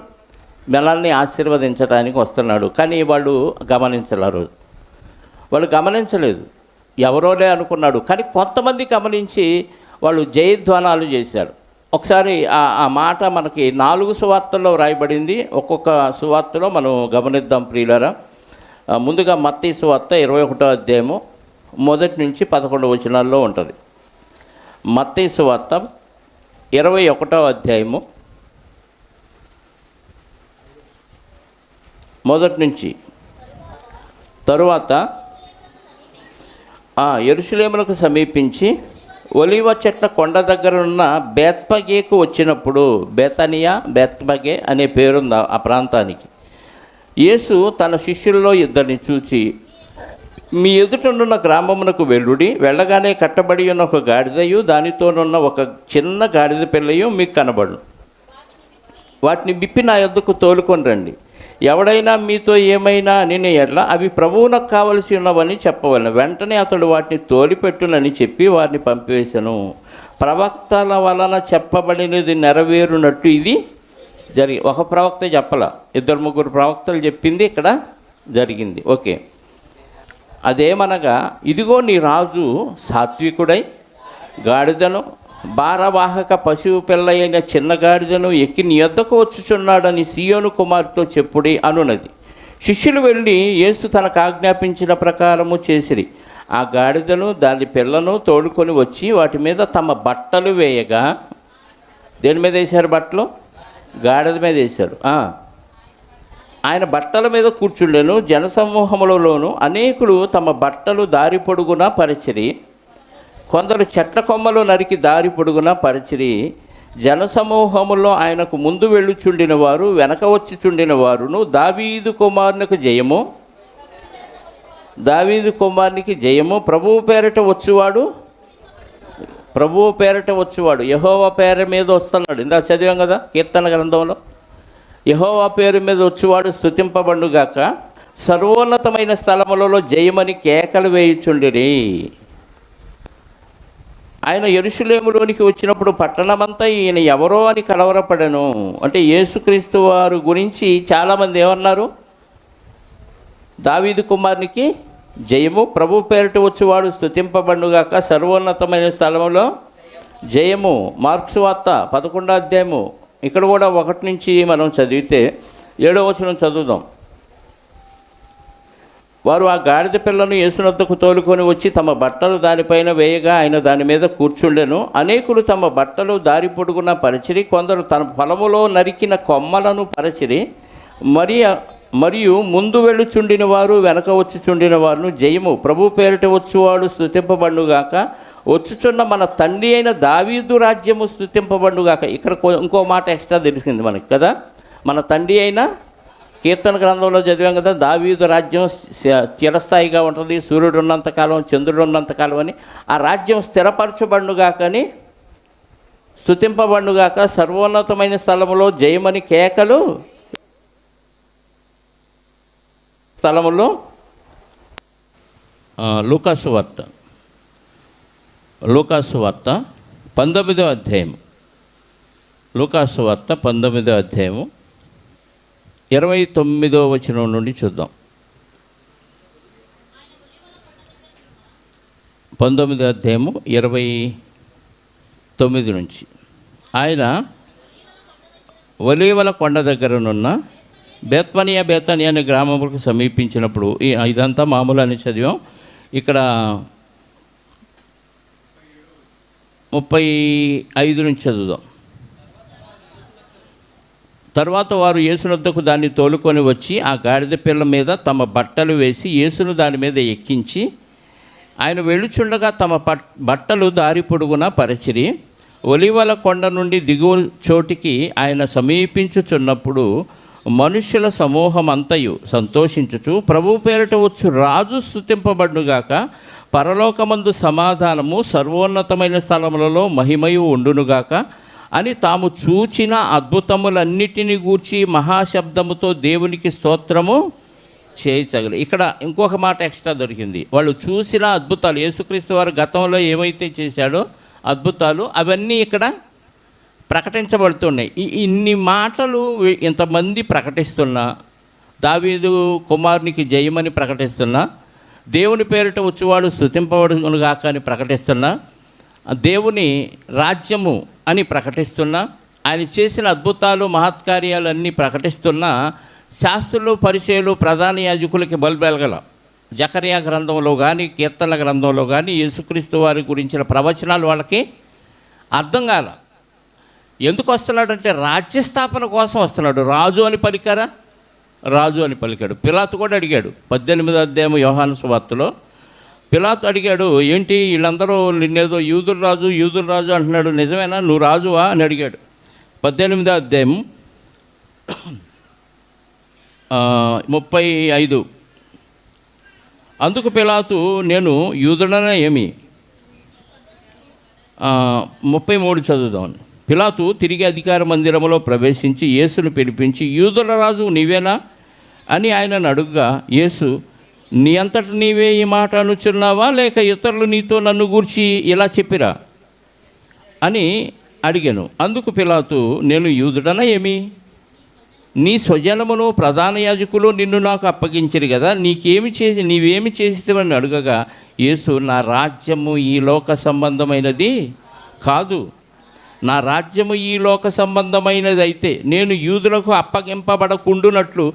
మనల్ని ఆశీర్వదించడానికి వస్తున్నాడు. కానీ వాళ్ళు గమనించలేరు. వాళ్ళు గమనించలేదు. ఎవరోలే అనుకున్నాడు. కానీ కొంతమంది గమనించి వాళ్ళు జయధ్వానాలు చేశారు. ఒకసారి ఆ మాట మనకి 4 సువార్తల్లో రాయబడింది. ఒక్కొక్క సువార్తలో మనం గమనిద్దాం ప్రియులారా. ముందుగా మత్తయి సువార్త 21వ అధ్యాయము 1 నుంచి 11 వచనాల్లో ఉంటుంది. మత్తయి సువార్త 21వ అధ్యాయము 1 నుంచి. తరువాత యెరూషలేమునకు సమీపించి ఒలీవ చెట్ల కొండ దగ్గర ఉన్న బేత్పగేకు వచ్చినప్పుడు, బేతనియా బేత్పగే అనే పేరుంది ఆ ప్రాంతానికి, యేసు తన శిష్యుల్లో 2 చూచి, మీ ఎదుటనున్న గ్రామమునకు వెళ్ళుడి. వెళ్ళగానే కట్టబడి ఉన్న ఒక గాడిదయు దానితోనున్న ఒక చిన్న గాడిద పిల్లయు మీకు కనబడు. వాటిని విప్పి నా యొద్దకు తోలుకొని రండి. ఎవడైనా మీతో ఏమైనా నేను ఎట్లా అవి ప్రభువునకు కావలసి ఉన్నవని చెప్పవలను. వెంటనే అతడు వాటిని తోలిపెట్టునని చెప్పి వారిని పంపివేశను. ప్రవక్తల వలన చెప్పబడినది నెరవేరునట్టు ఇది ఒక ప్రవక్త చెప్పాల, 2-3 ప్రవక్తలు చెప్పింది ఇక్కడ జరిగింది. ఓకే. అదేమనగా, ఇదిగో నీ రాజు సాత్వికుడై గాడిదను, భారవాహక పశువు పిల్ల అయిన చిన్న గాడిదను ఎక్కి నీ యొద్దకు వచ్చుచున్నాడని సీయోను కుమార్తెతో చెప్పుడి అనున్నది. శిష్యులు వెళ్ళి యేసు తనకు ఆజ్ఞాపించిన ప్రకారము చేసిరి. ఆ గాడిదను దాని పిల్లను తోడుకొని వచ్చి వాటి మీద తమ బట్టలు వేయగా, దేని మీద వేశారు? బట్టలు గాడిద మీద వేశారు. ఆయన బట్టల మీద కూర్చుండెను. జనసమూహములలోనూ అనేకులు తమ బట్టలు దారి పొడుగున పరిచిరి. కొందరు చెట్ల కొమ్మలు నరికి దారి పొడుగున పరిచిరి. జనసమూహములో ఆయనకు ముందు వెళ్ళుచుండిన వారు, వెనక వచ్చి చుండిన వారును, దావీదు కుమారునికి జయము, దావీదు కుమారునికి జయము, ప్రభువు పేరిట వచ్చువాడు, యెహోవా పేరు మీద వస్తున్నాడు. ఇందాక చదివాం కదా కీర్తన గ్రంథంలో. యెహోవా పేరు మీద వచ్చువాడు స్తుతింపబడుగాక. సర్వోన్నతమైన స్థలములలో జయమని కేకలు వేయుచుండిరి. ఆయన యెరూషలేములోనికి వచ్చినప్పుడు పట్టణమంతా ఈయన ఎవరో అని కలవరపడెను. అంటే యేసుక్రీస్తు వారు గురించి చాలామంది ఏమన్నారు? దావీదు కుమారునికి జయము, ప్రభు పేరిట వచ్చేవాడు స్తుతింపబడుగాక, సర్వోన్నతమైన స్థలంలో జయము. మార్క్సు వార్త 11వ అధ్యాయము, ఇక్కడ కూడా 1 నుంచి మనం చదివితే 7వ వచనం చదువుదాం. వారు ఆ గాడిద పిల్లను యేసునొద్దకు తోలుకొని వచ్చి తమ బట్టలు దానిపైన వేయగా ఆయన దాని మీద కూర్చుండెను. అనేకులు తమ బట్టలు దారి పొడుగున పరిచిరి. కొందరు తన పొలములో నరికిన కొమ్మలను పరిచిరి. మరియు ముందు వెళ్ళుచుండిన వారు, వెనక వచ్చి చుండిన వారును జయము, ప్రభు పేరిట వచ్చువాడు స్తుతింపబడుగాక, వచ్చుచున్న మన తండ్రి అయిన దావీదు రాజ్యము స్తుతింపబడుగాక. ఇక్కడ ఇంకో మాట ఎక్స్ట్రా తెలిసింది మనకి కదా. మన తండ్రి అయిన, కీర్తన గ్రంథంలో చదివాం కదా, దావీదు రాజ్యం చిరస్థాయిగా ఉంటుంది, సూర్యుడు ఉన్నంతకాలం, చంద్రుడు ఉన్నంతకాలం అని. ఆ రాజ్యం స్థిరపరచబడుగాకని, స్తుతింపబడుగాక, సర్వోన్నతమైన స్థలంలో జయమని కేకలు స్థలములో లూకాసు వార్త 19వ అధ్యాయం, లూకాసు వార్త 19వ అధ్యాయము 29వ వచనం నుండి చూద్దాం. 19వ అధ్యాయము 29 నుంచి. ఆయన ఒలీవల కొండ దగ్గరనున్న బేత్వనియా అనే గ్రామములకు సమీపించినప్పుడు, ఇదంతా మామూలు అని చదివాం. ఇక్కడ 35 నుంచి చదువుదాం. తర్వాత వారు యేసునొద్దకు దాన్ని తోలుకొని వచ్చి ఆ గాడిద పిల్ల మీద తమ బట్టలు వేసి యేసును దాని మీద ఎక్కించి ఆయన వెళ్ళుచుండగా తమ బట్టలు దారి పొడుగున పరిచిరి. ఒలీవల కొండ నుండి దిగువ చోటికి ఆయన సమీపించుచున్నప్పుడు మనుష్యుల సమూహం అంతయు సంతోషించుచు ప్రభువు పేరిట వచ్చు రాజు స్తుతింపబడునుగాక, పరలోకమందు సమాధానము, సర్వోన్నతమైన స్థలములలో మహిమయు ఉండునుగాక అని తాము చూచిన అద్భుతములన్నిటినీ గూర్చి మహాశబ్దముతో దేవునికి స్తోత్రము చేయచగలి. ఇక్కడ ఇంకొక మాట ఎక్స్ట్రా దొరికింది. వాళ్ళు చూసిన అద్భుతాలు, యేసుక్రీస్తు వారు గతంలో ఏమైతే చేశాడో అద్భుతాలు, అవన్నీ ఇక్కడ ప్రకటించబడుతున్నాయి. ఇన్ని మాటలు ఇంతమంది ప్రకటిస్తున్నా, దావీదు కుమారునికి జయమని ప్రకటిస్తున్నా, దేవుని పేరిట వచ్చేవాడు స్తుతింపబడునుగాక అని ప్రకటిస్తున్నా, దేవుని రాజ్యము అని ప్రకటిస్తున్నా, ఆయన చేసిన అద్భుతాలు మహత్కార్యాలన్నీ ప్రకటిస్తున్నా, శాస్త్రులు పరిచయులు ప్రధాన యాజకులకి బల్బెలగల. జకర్యా గ్రంథంలో కానీ కీర్తనల గ్రంథంలో కానీ యేసుక్రీస్తు వారి గురించిన ప్రవచనాలు వాళ్ళకి అర్థం కాల. ఎందుకు వస్తున్నాడంటే రాజ్యస్థాపన కోసం వస్తున్నాడు. రాజు అని పలికారా? రాజు అని పలికాడు. పిలాతు కూడా అడిగాడు. 18వ అధ్యాయం యోహాను సువార్తలో పిలాతు అడిగాడు, ఏంటి వీళ్ళందరూ నిన్నేదో యూదుల రాజు అంటున్నాడు, నిజమేనా, నువ్వు రాజువా అని అడిగాడు. 18వ అధ్యాయం 35. అందుకు పిలాతు, నేను యూదుడనా ఏమి? 33 చదువుదాం. పిలాతు తిరిగి అధికార మందిరములో ప్రవేశించి యేసును పిలిపించి, యూదుల రాజు నీవేనా అని ఆయనను అడుగుగా, యేసు, నీ అంతట నీవే ఈ మాట అనుచున్నావా, లేక ఇతరులు నీతో నన్ను గూర్చి ఇలా చెప్పిరా అని అడిగాను. అందుకు పిలాతు, నేను యూదుడనా ఏమి? నీ స్వజనమును ప్రధాన యాజకులు నిన్ను నాకు అప్పగించరు కదా, నీవేమి చేసివని అడగగా, యేసు, నా రాజ్యము ఈ లోక సంబంధమైనది కాదు. నా రాజ్యము ఈ లోక సంబంధమైనది అయితే నేను యూదులకు అప్పగింపబడకుండునట్లు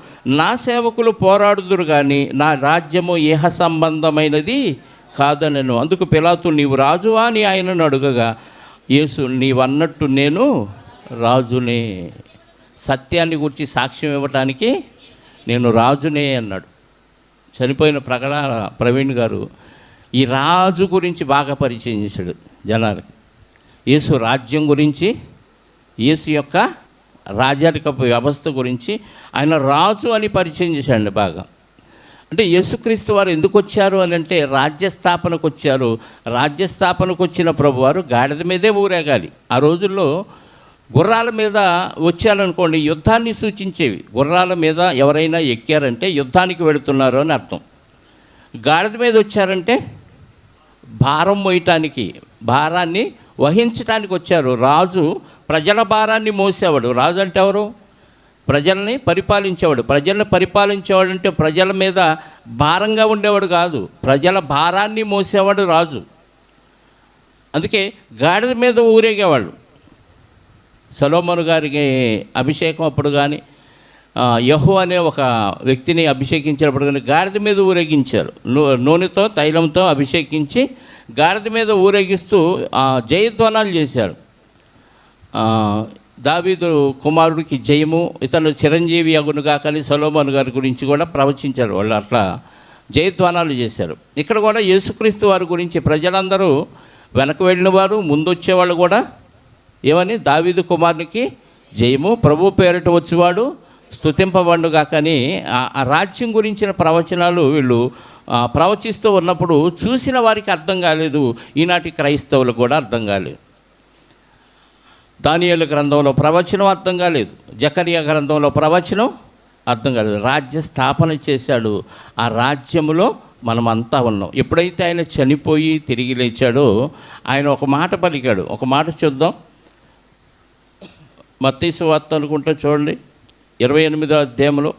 నా సేవకులు పోరాడుదురు కానీ నా రాజ్యము ఇహ సంబంధమైనది కాదనెను. అందుకు పిలాతు, నీవు రాజువా అని ఆయనను అడుగగా, యేసు, నీవన్నట్టు నేను రాజునే. సత్యాన్ని గురించి సాక్ష్యం ఇవ్వటానికి నేను రాజునే అన్నాడు. చనిపోయిన ప్రవీణ్ గారు ఈ రాజు గురించి బాగా పరిచయం చేశాడు జనాలకి. యేసు రాజ్యం గురించి, యేసు యొక్క రాజరిక వ్యవస్థ గురించి ఆయన రాజు అని పరిచయం చేశాడు బాగా. అంటే యేసుక్రీస్తు వారు ఎందుకు వచ్చారు అని అంటే రాజ్యస్థాపనకు వచ్చారు. రాజ్యస్థాపనకు వచ్చిన ప్రభువారు గాడిద మీదే ఊరేగాలి. ఆ రోజుల్లో గుర్రాల మీద వచ్చారనుకోండి యుద్ధాన్ని సూచించేవి. గుర్రాల మీద ఎవరైనా ఎక్కారంటే యుద్ధానికి వెళుతున్నారు అని అర్థం. గాడిద మీద వచ్చారంటే భారం మోయటానికి, భారాన్ని వహించడానికి వచ్చారు. రాజు ప్రజల భారాన్ని మోసేవాడు. రాజు అంటే ఎవరు? ప్రజల్ని పరిపాలించేవాడు. ప్రజల్ని పరిపాలించేవాడు అంటే ప్రజల మీద భారంగా ఉండేవాడు కాదు, ప్రజల భారాన్ని మోసేవాడు రాజు. అందుకే గాడిద మీద ఊరేగేవాళ్ళు. సొలొమోను గారికి అభిషేకం అప్పుడు కానీ, యెహూ అనే ఒక వ్యక్తిని అభిషేకించినప్పుడు కానీ గాడిద మీద ఊరేగించారు. నూనెతో తైలంతో అభిషేకించి గాడిద మీద ఊరేగిస్తూ జయధ్వానాలు చేశారు. దావీదు కుమారుడికి జయము, ఇతను చిరంజీవి అగునుగా కానీ సొలొమోను గారి గురించి కూడా ప్రవచించారు. వాళ్ళు అట్లా జయధ్వానాలు చేశారు. ఇక్కడ కూడా యేసుక్రీస్తు వారి గురించి ప్రజలందరూ వెనక వెళ్ళిన వారు, ముందు వచ్చేవాళ్ళు కూడా ఏమని, దావీదు కుమారునికి జయము, ప్రభు పేరిట వచ్చేవాడు స్తుతింపబడుగా. కానీ ఆ రాజ్యం గురించిన ప్రవచనాలు వీళ్ళు ప్రవచిస్తూ ఉన్నప్పుడు చూసిన వారికి అర్థం కాలేదు. ఈనాటి క్రైస్తవులు కూడా అర్థం కాలేదు. దానియేలు గ్రంథంలో ప్రవచనం అర్థం కాలేదు, జకర్యా గ్రంథంలో ప్రవచనం అర్థం కాలేదు. రాజ్య స్థాపన చేశాడు. ఆ రాజ్యములో మనమంతా ఉన్నాం. ఎప్పుడైతే ఆయన చనిపోయి తిరిగి లేచాడో ఆయన ఒక మాట పలికాడు. ఒక మాట చూద్దాం. మత్తయి సువార్త అనుకుంటా చూడండి, 28వ అధ్యాయంలో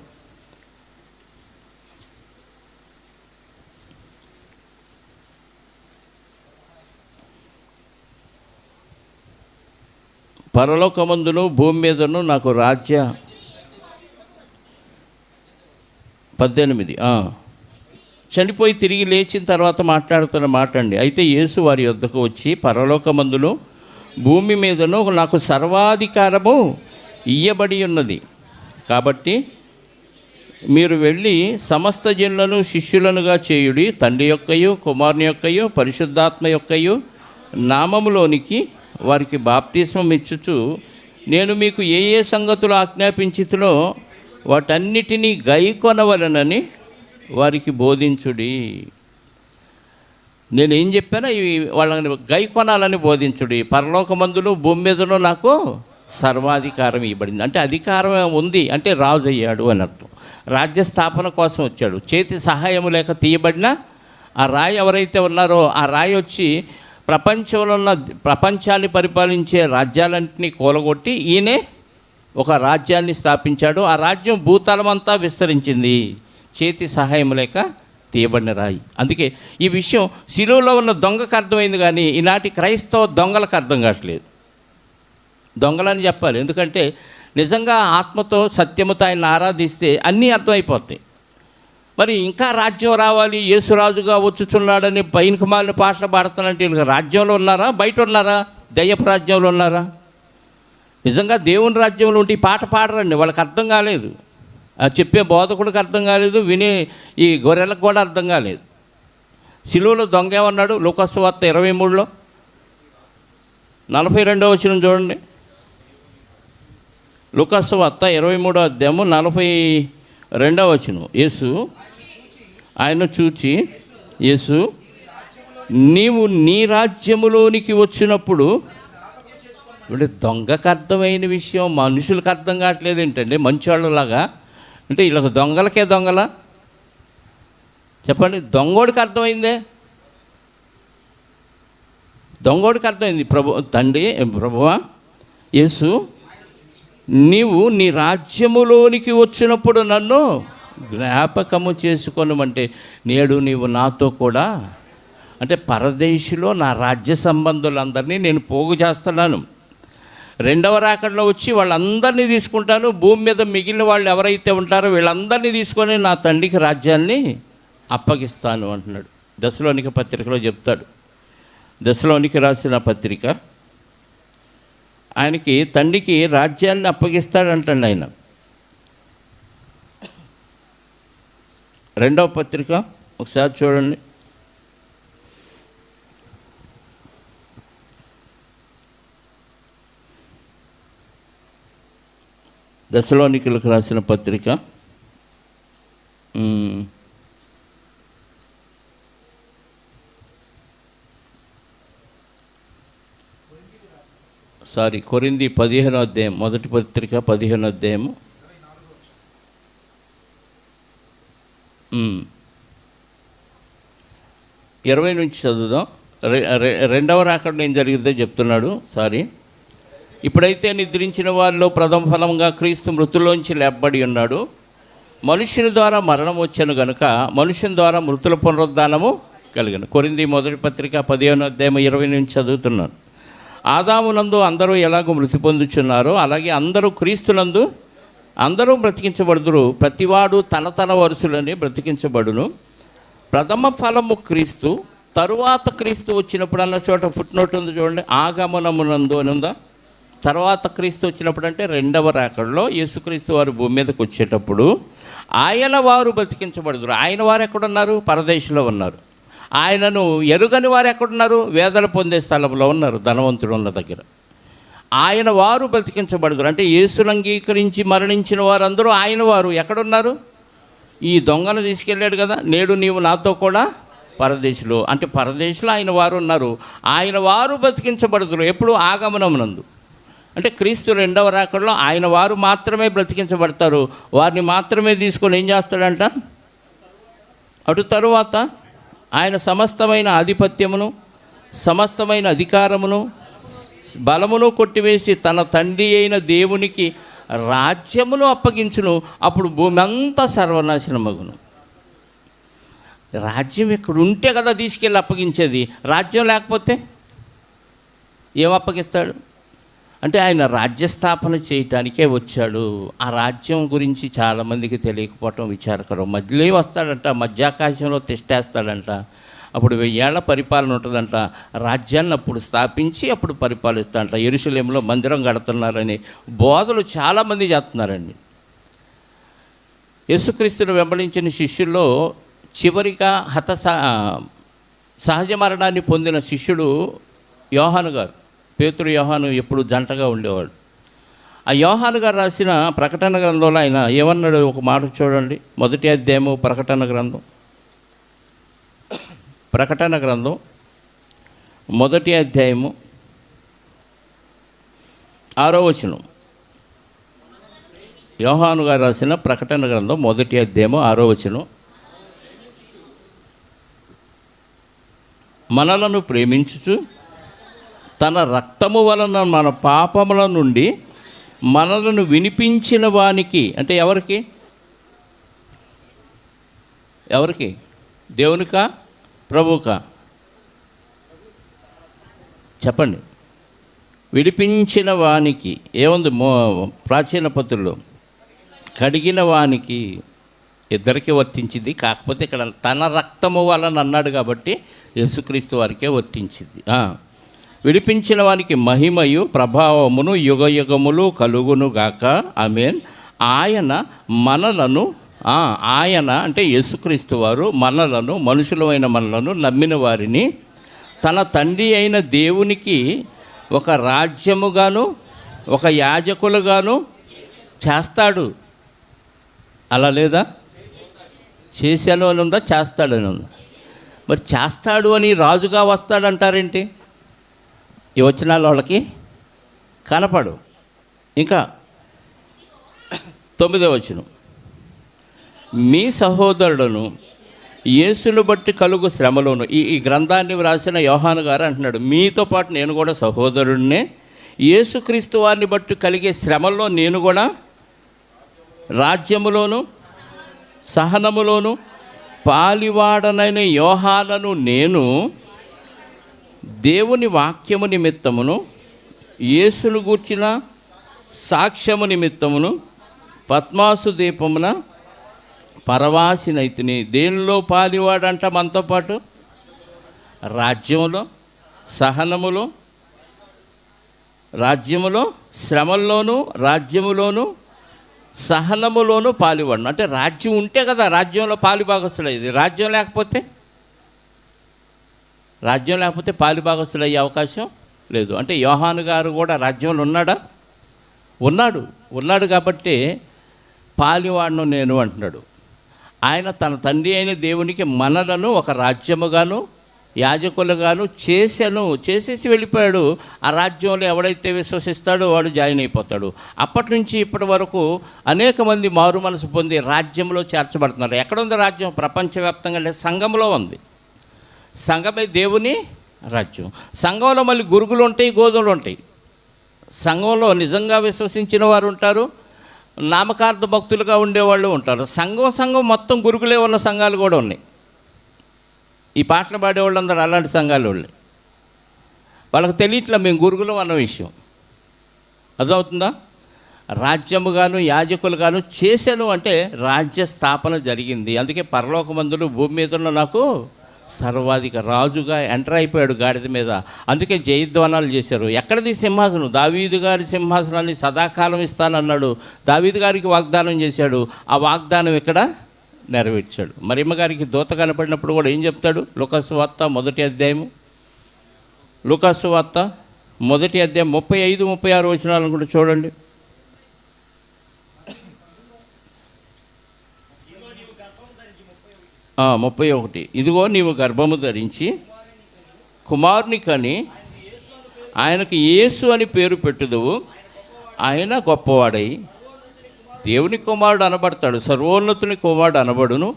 పరలోకమందును భూమి మీదను నాకు రాజ్య 18 చనిపోయి తిరిగి లేచిన తర్వాత మాట్లాడుతున్న మాట అండి. అయితే యేసు వారి యొద్దకు వచ్చి, పరలోకమందును భూమి మీదను నాకు సర్వాధికారము ఇయ్యబడి ఉన్నది, కాబట్టి మీరు వెళ్ళి సమస్త జనులను శిష్యులనుగా చేయుడి, తండ్రి యొక్కయు కుమారుని యొక్కయు పరిశుద్ధాత్మ యొక్కయు నామములోనికి వారికి బాప్తిస్మం ఇచ్చుచు, నేను మీకు ఏ ఏ సంగతులు ఆజ్ఞాపించితునో వాటన్నిటినీ గైకొనవలనని వారికి బోధించుడి. నేను ఏం చెప్పానో ఇవి వాళ్ళని గైకొనాలని బోధించుడి. పరలోకమందును భూమి మీదను నాకు సర్వాధికారం ఇవ్వబడింది. అంటే అధికారం ఉంది అంటే రాజు అయ్యాడు అని అర్థం. రాజ్య స్థాపన కోసం వచ్చాడు. చేతి సహాయం లేక తీయబడిన ఆ రాయి ఎవరైతే ఉన్నారో ఆ రాయి వచ్చి ప్రపంచంలో ఉన్న ప్రపంచాన్ని పరిపాలించే రాజ్యాలన్నింటినీ కూలగొట్టి ఈయనే ఒక రాజ్యాన్ని స్థాపించాడు. ఆ రాజ్యం భూతలమంతా విస్తరించింది. చేతి సహాయం లేక తీయబడిన రాయి. అందుకే ఈ విషయం శిలువలో ఉన్న దొంగకు అర్థమైంది, కానీ ఈనాటి క్రైస్తవ దొంగలకు అర్థం కావట్లేదు. దొంగలని చెప్పాలి, ఎందుకంటే నిజంగా ఆత్మతో సత్యముతో ఆయన ఆరాధిస్తే అన్నీ అర్థమైపోతాయి. మరి ఇంకా రాజ్యం రావాలి, యేసురాజుగా వచ్చుచున్నాడని పైనకి మాలిన పాటలు పాడుతానంటే వీళ్ళకి రాజ్యంలో ఉన్నారా, బయట ఉన్నారా, దయ్యపు రాజ్యంలో ఉన్నారా? నిజంగా దేవుని రాజ్యంలో ఉంటే ఈ పాట పాడరండి, వాళ్ళకి అర్థం కాలేదు. చెప్పే బోధకుడికి అర్థం కాలేదు, వినే ఈ గొర్రెలకు కూడా అర్థం కాలేదు. శిలువలో దొంగ ఏమన్నాడు? లూకాసు వార్త 23లో 42వ వచనం చూడండి. లూకాసు వార్త 23వ అధ్యాయము 42వ వచనం. ఆయన చూచి యేసు, నీవు నీ రాజ్యములోనికి వచ్చినప్పుడు, ఇప్పుడు దొంగకు అర్థమైన విషయం మనుషులకు అర్థం కావట్లేదు ఏంటండి? మంచివాళ్ళలాగా అంటే వీళ్ళకి దొంగలకే దొంగలా చెప్పండి. దొంగోడికి అర్థమైందే, దొంగోడికి అర్థమైంది. ప్రభువా యేసు, నీవు నీ రాజ్యములోనికి వచ్చినప్పుడు నన్ను జ్ఞాపకము చేసుకొనమంటే, నేడు నీవు నాతో కూడా అంటే పరదేశిలో నా రాజ్య సంబంధులందరినీ నేను పోగు చేస్తున్నాను. రెండవ రాకడలో వచ్చి వాళ్ళందరినీ తీసుకుంటాను. భూమి మీద మిగిలిన వాళ్ళు ఎవరైతే ఉంటారో వీళ్ళందరినీ తీసుకొని నా తండ్రికి రాజ్యాన్ని అప్పగిస్తాను అంటున్నాడు. దశలోనిక పత్రికలో చెప్తాడు. దశలోనికి రాసిన పత్రిక, ఆయనకి తండ్రికి రాజ్యాన్ని అప్పగిస్తాడంటండి ఆయన. రెండవ పత్రిక ఒకసారి చూడండి. దశలోనికలకు రాసిన పత్రిక కొరింథీ 15వ అధ్యాయం, మొదటి పత్రిక 15వ అధ్యాయము 20 నుంచి చదువుదాం. రెండవ రాకడలో ఏం జరిగిందో చెప్తున్నాడు. ఇప్పుడైతే నిద్రించిన వారిలో ప్రథమ ఫలంగా క్రీస్తు మృతుల్లోంచి లేపబడి ఉన్నాడు. మనుషుని ద్వారా మరణం వచ్చాను గనుక మనుషుని ద్వారా మృతుల పునరుద్ధానము కలిగను. కొరింథీ మొదటి పత్రిక 15వ అధ్యాయం 20 నుంచి చదువుతున్నాను. ఆదామునందు అందరూ ఎలాగో మృతి పొందుచున్నారో అలాగే అందరూ క్రీస్తునందు అందరూ బ్రతికించబడుదురు. ప్రతివాడు తన వరుసలని బ్రతికించబడును. ప్రథమ ఫలము క్రీస్తు, తరువాత క్రీస్తు వచ్చినప్పుడు అన్న చోట ఫుట్నోట్ ఉంది చూడండి. ఆగమనమునందు అని ఉందా? తర్వాత క్రీస్తు వచ్చినప్పుడు అంటే రెండవ రాకడలో యేసుక్రీస్తు వారు భూమి మీదకి వచ్చేటప్పుడు ఆయన వారు బ్రతికించబడుదురు. ఆయన వారు ఎక్కడున్నారు? పరదేశంలో ఉన్నారు. ఆయనను ఎరుగని వారు ఎక్కడున్నారు? వేదన పొందే స్థలంలో ఉన్నారు, ధనవంతుడు ఉన్న దగ్గర. ఆయన వారు బ్రతికించబడుదురు అంటే యేసును అంగీకరించి మరణించిన వారందరూ ఆయన వారు ఎక్కడున్నారు? ఈ దొంగను తీసుకెళ్ళాడు కదా, నేడు నీవు నాతో కూడా పరదేశంలో అంటే పరదేశంలో ఆయన వారు ఉన్నారు. ఆయన వారు బ్రతికించబడుదురు. ఎప్పుడు? ఆగమనమునందు. అంటే క్రీస్తు రెండవ రాకడలో ఆయన వారు మాత్రమే బ్రతికించబడతారు. వారిని మాత్రమే తీసుకొని ఏం చేస్తాడంట? అటు తరువాత ఆయన సమస్తమైన ఆధిపత్యమును, సమస్తమైన అధికారమును, బలమును కొట్టివేసి తన తండ్రి అయిన దేవునికి రాజ్యమును అప్పగించును. అప్పుడు భూమి అంతా సర్వనాశనమగును. రాజ్యం ఇక్కడ ఉంటే కదా తీసుకెళ్ళి అప్పగించేది. రాజ్యం లేకపోతే ఏం అప్పగిస్తాడు? అంటే ఆయన రాజ్యస్థాపన చేయటానికే వచ్చాడు. ఆ రాజ్యం గురించి చాలామందికి తెలియకపోవటం విచారకరం. మధ్యలో వస్తాడంట, మధ్యాకాశంలో తిష్టేస్తాడంట. అప్పుడు 1000 ఏళ్ల పరిపాలన ఉంటుందంట. రాజ్యాన్ని అప్పుడు స్థాపించి అప్పుడు పరిపాలిస్తాడంట. యెరూషలేములో మందిరం కడుతున్నారని బోధలు చాలామంది చేస్తున్నారండి. యేసుక్రీస్తును వెంబడించిన శిష్యుల్లో చివరిగా సహజ మరణాన్ని పొందిన శిష్యుడు యోహాను గారు. పేతురు యోహాను ఎప్పుడు జంటగా ఉండేవాడు. ఆ యోహాను గారు రాసిన ప్రకటన గ్రంథంలో ఆయన ఏమన్నాడు? ఒక మాట చూడండి. 1వ అధ్యాయము ప్రకటన గ్రంథం 1వ అధ్యాయము 6వ వచనం. యోహాను గారు రాసిన ప్రకటన గ్రంథం 1వ అధ్యాయము 6వ వచనం. మనలను ప్రేమించుచు తన రక్తము వలన మన పాపముల నుండి మనలను వినిపించిన వానికి, అంటే ఎవరికి? దేవునికా ప్రభువుకా? చెప్పండి. విడిపించిన వానికి ఏముంది ప్రాచీన పత్రుల్లో? కడిగిన వానికి. ఇద్దరికీ వర్తించింది. కాకపోతే ఇక్కడ తన రక్తము వలన అన్నాడు కాబట్టి యేసుక్రీస్తు వారికే వర్తించింది. విడిపించిన వానికి మహిమయు ప్రభావమును యుగయుగములు కలుగును గాక. ఆమేన్. ఆయన అంటే యేసుక్రీస్తు వారు మనలను, మనుషులమైన మనలను, నమ్మిన వారిని తన తండ్రి అయిన దేవునికి ఒక రాజ్యముగాను ఒక యాజకులుగాను చేస్తాడు. అలా లేదా? చేశాను అని ఉందా? చేస్తాడని ఉందా? మరి చేస్తాడు అని రాజుగా వస్తాడంటారేంటి? ఈ వచనాలు వాళ్ళకి కనపడు. ఇంకా 9వ వచనం. మీ సహోదరుడును యేసును బట్టి కలుగు శ్రమలోను. ఈ గ్రంథాన్ని వ్రాసిన యోహాను గారు అంటున్నాడు, మీతో పాటు నేను కూడా సహోదరుడినే. యేసుక్రీస్తు వారిని బట్టి కలిగే శ్రమల్లో నేను కూడా రాజ్యములోను సహనములోను పాలివాడనైన యోహానను నేను దేవుని వాక్యము నిమిత్తమును యేసును గూర్చిన సాక్ష్యము నిమిత్తమును పద్మాసు దీపమున పరవాసినైతిని. దేనిలో పాలివాడంట మనతో పాటు? రాజ్యములో, సహనములో, రాజ్యములో, శ్రమల్లోనూ, రాజ్యములోను, సహనములోను పాలివాడు. అంటే రాజ్యం ఉంటే కదా రాజ్యంలో పాలిభాగస్తులయ్యేది. రాజ్యం లేకపోతే పాలిభాగస్తులు అయ్యే అవకాశం లేదు. అంటే యోహాను గారు కూడా రాజ్యంలో ఉన్నాడా? ఉన్నాడు కాబట్టి పాలివాడును నేను అంటున్నాడు. ఆయన తన తండ్రి అయిన దేవునికి మనలను ఒక రాజ్యముగాను యాజకులుగాను చేసేసి వెళ్ళిపోయాడు. ఆ రాజ్యంలో ఎవడైతే విశ్వసిస్తాడో వాడు జాయిన్ అయిపోతాడు. అప్పటి నుంచి ఇప్పటి వరకు అనేక మంది మారు మనసు పొంది రాజ్యంలో చేర్చబడుతున్నారు. ఎక్కడుంది రాజ్యం? ప్రపంచవ్యాప్తంగా అంటే సంఘంలో ఉంది. సంఘమే దేవుని రాజ్యం. సంఘంలో మళ్ళీ గురుగులు ఉంటాయి, గోధుమలు ఉంటాయి. సంఘంలో నిజంగా విశ్వసించిన వారు ఉంటారు, నామకార్థ భక్తులుగా ఉండేవాళ్ళు ఉంటారు. సంఘం మొత్తం గురుగులే ఉన్న సంఘాలు కూడా ఉన్నాయి. ఈ పాటలు పాడేవాళ్ళు అందరూ అలాంటి సంఘాల వాళ్ళు. వాళ్ళకి తెలియట్లా మేము గురుగులం అన్న విషయం. అర్థమవుతుందా? రాజ్యముగాను యాజకులుగాను చేశాను అంటే రాజ్య స్థాపన జరిగింది. అందుకే పరలోకమందులు భూమి మీద నాకు సర్వాధిక రాజుగా ఎంటర్ అయిపోయాడు గాడిద మీద. అందుకే జయధ్వానాలు చేశారు. ఎక్కడిది సింహాసనం? దావీదు గారి సింహాసనాన్ని సదాకాలం ఇస్తానన్నాడు. దావీదు గారికి వాగ్దానం చేశాడు. ఆ వాగ్దానం ఇక్కడ నెరవేర్చాడు. మరియమ్మ గారికి దూత కనపడినప్పుడు కూడా ఏం చెప్తాడు? లూకాసు వార్త 1వ అధ్యాయము, లూకాసు వార్త 1వ అధ్యాయం 35, 36 వచనాలను కూడా చూడండి. ఆ 31. ఇదిగో నీవు గర్భము ధరించి కుమారుని కని ఆయనకు యేసు అని పేరు పెట్టుదువు. ఆయన గొప్పవాడై దేవుని కుమారుడు అనబడతాడు, సర్వోన్నతుని కుమారుడు అనబడును.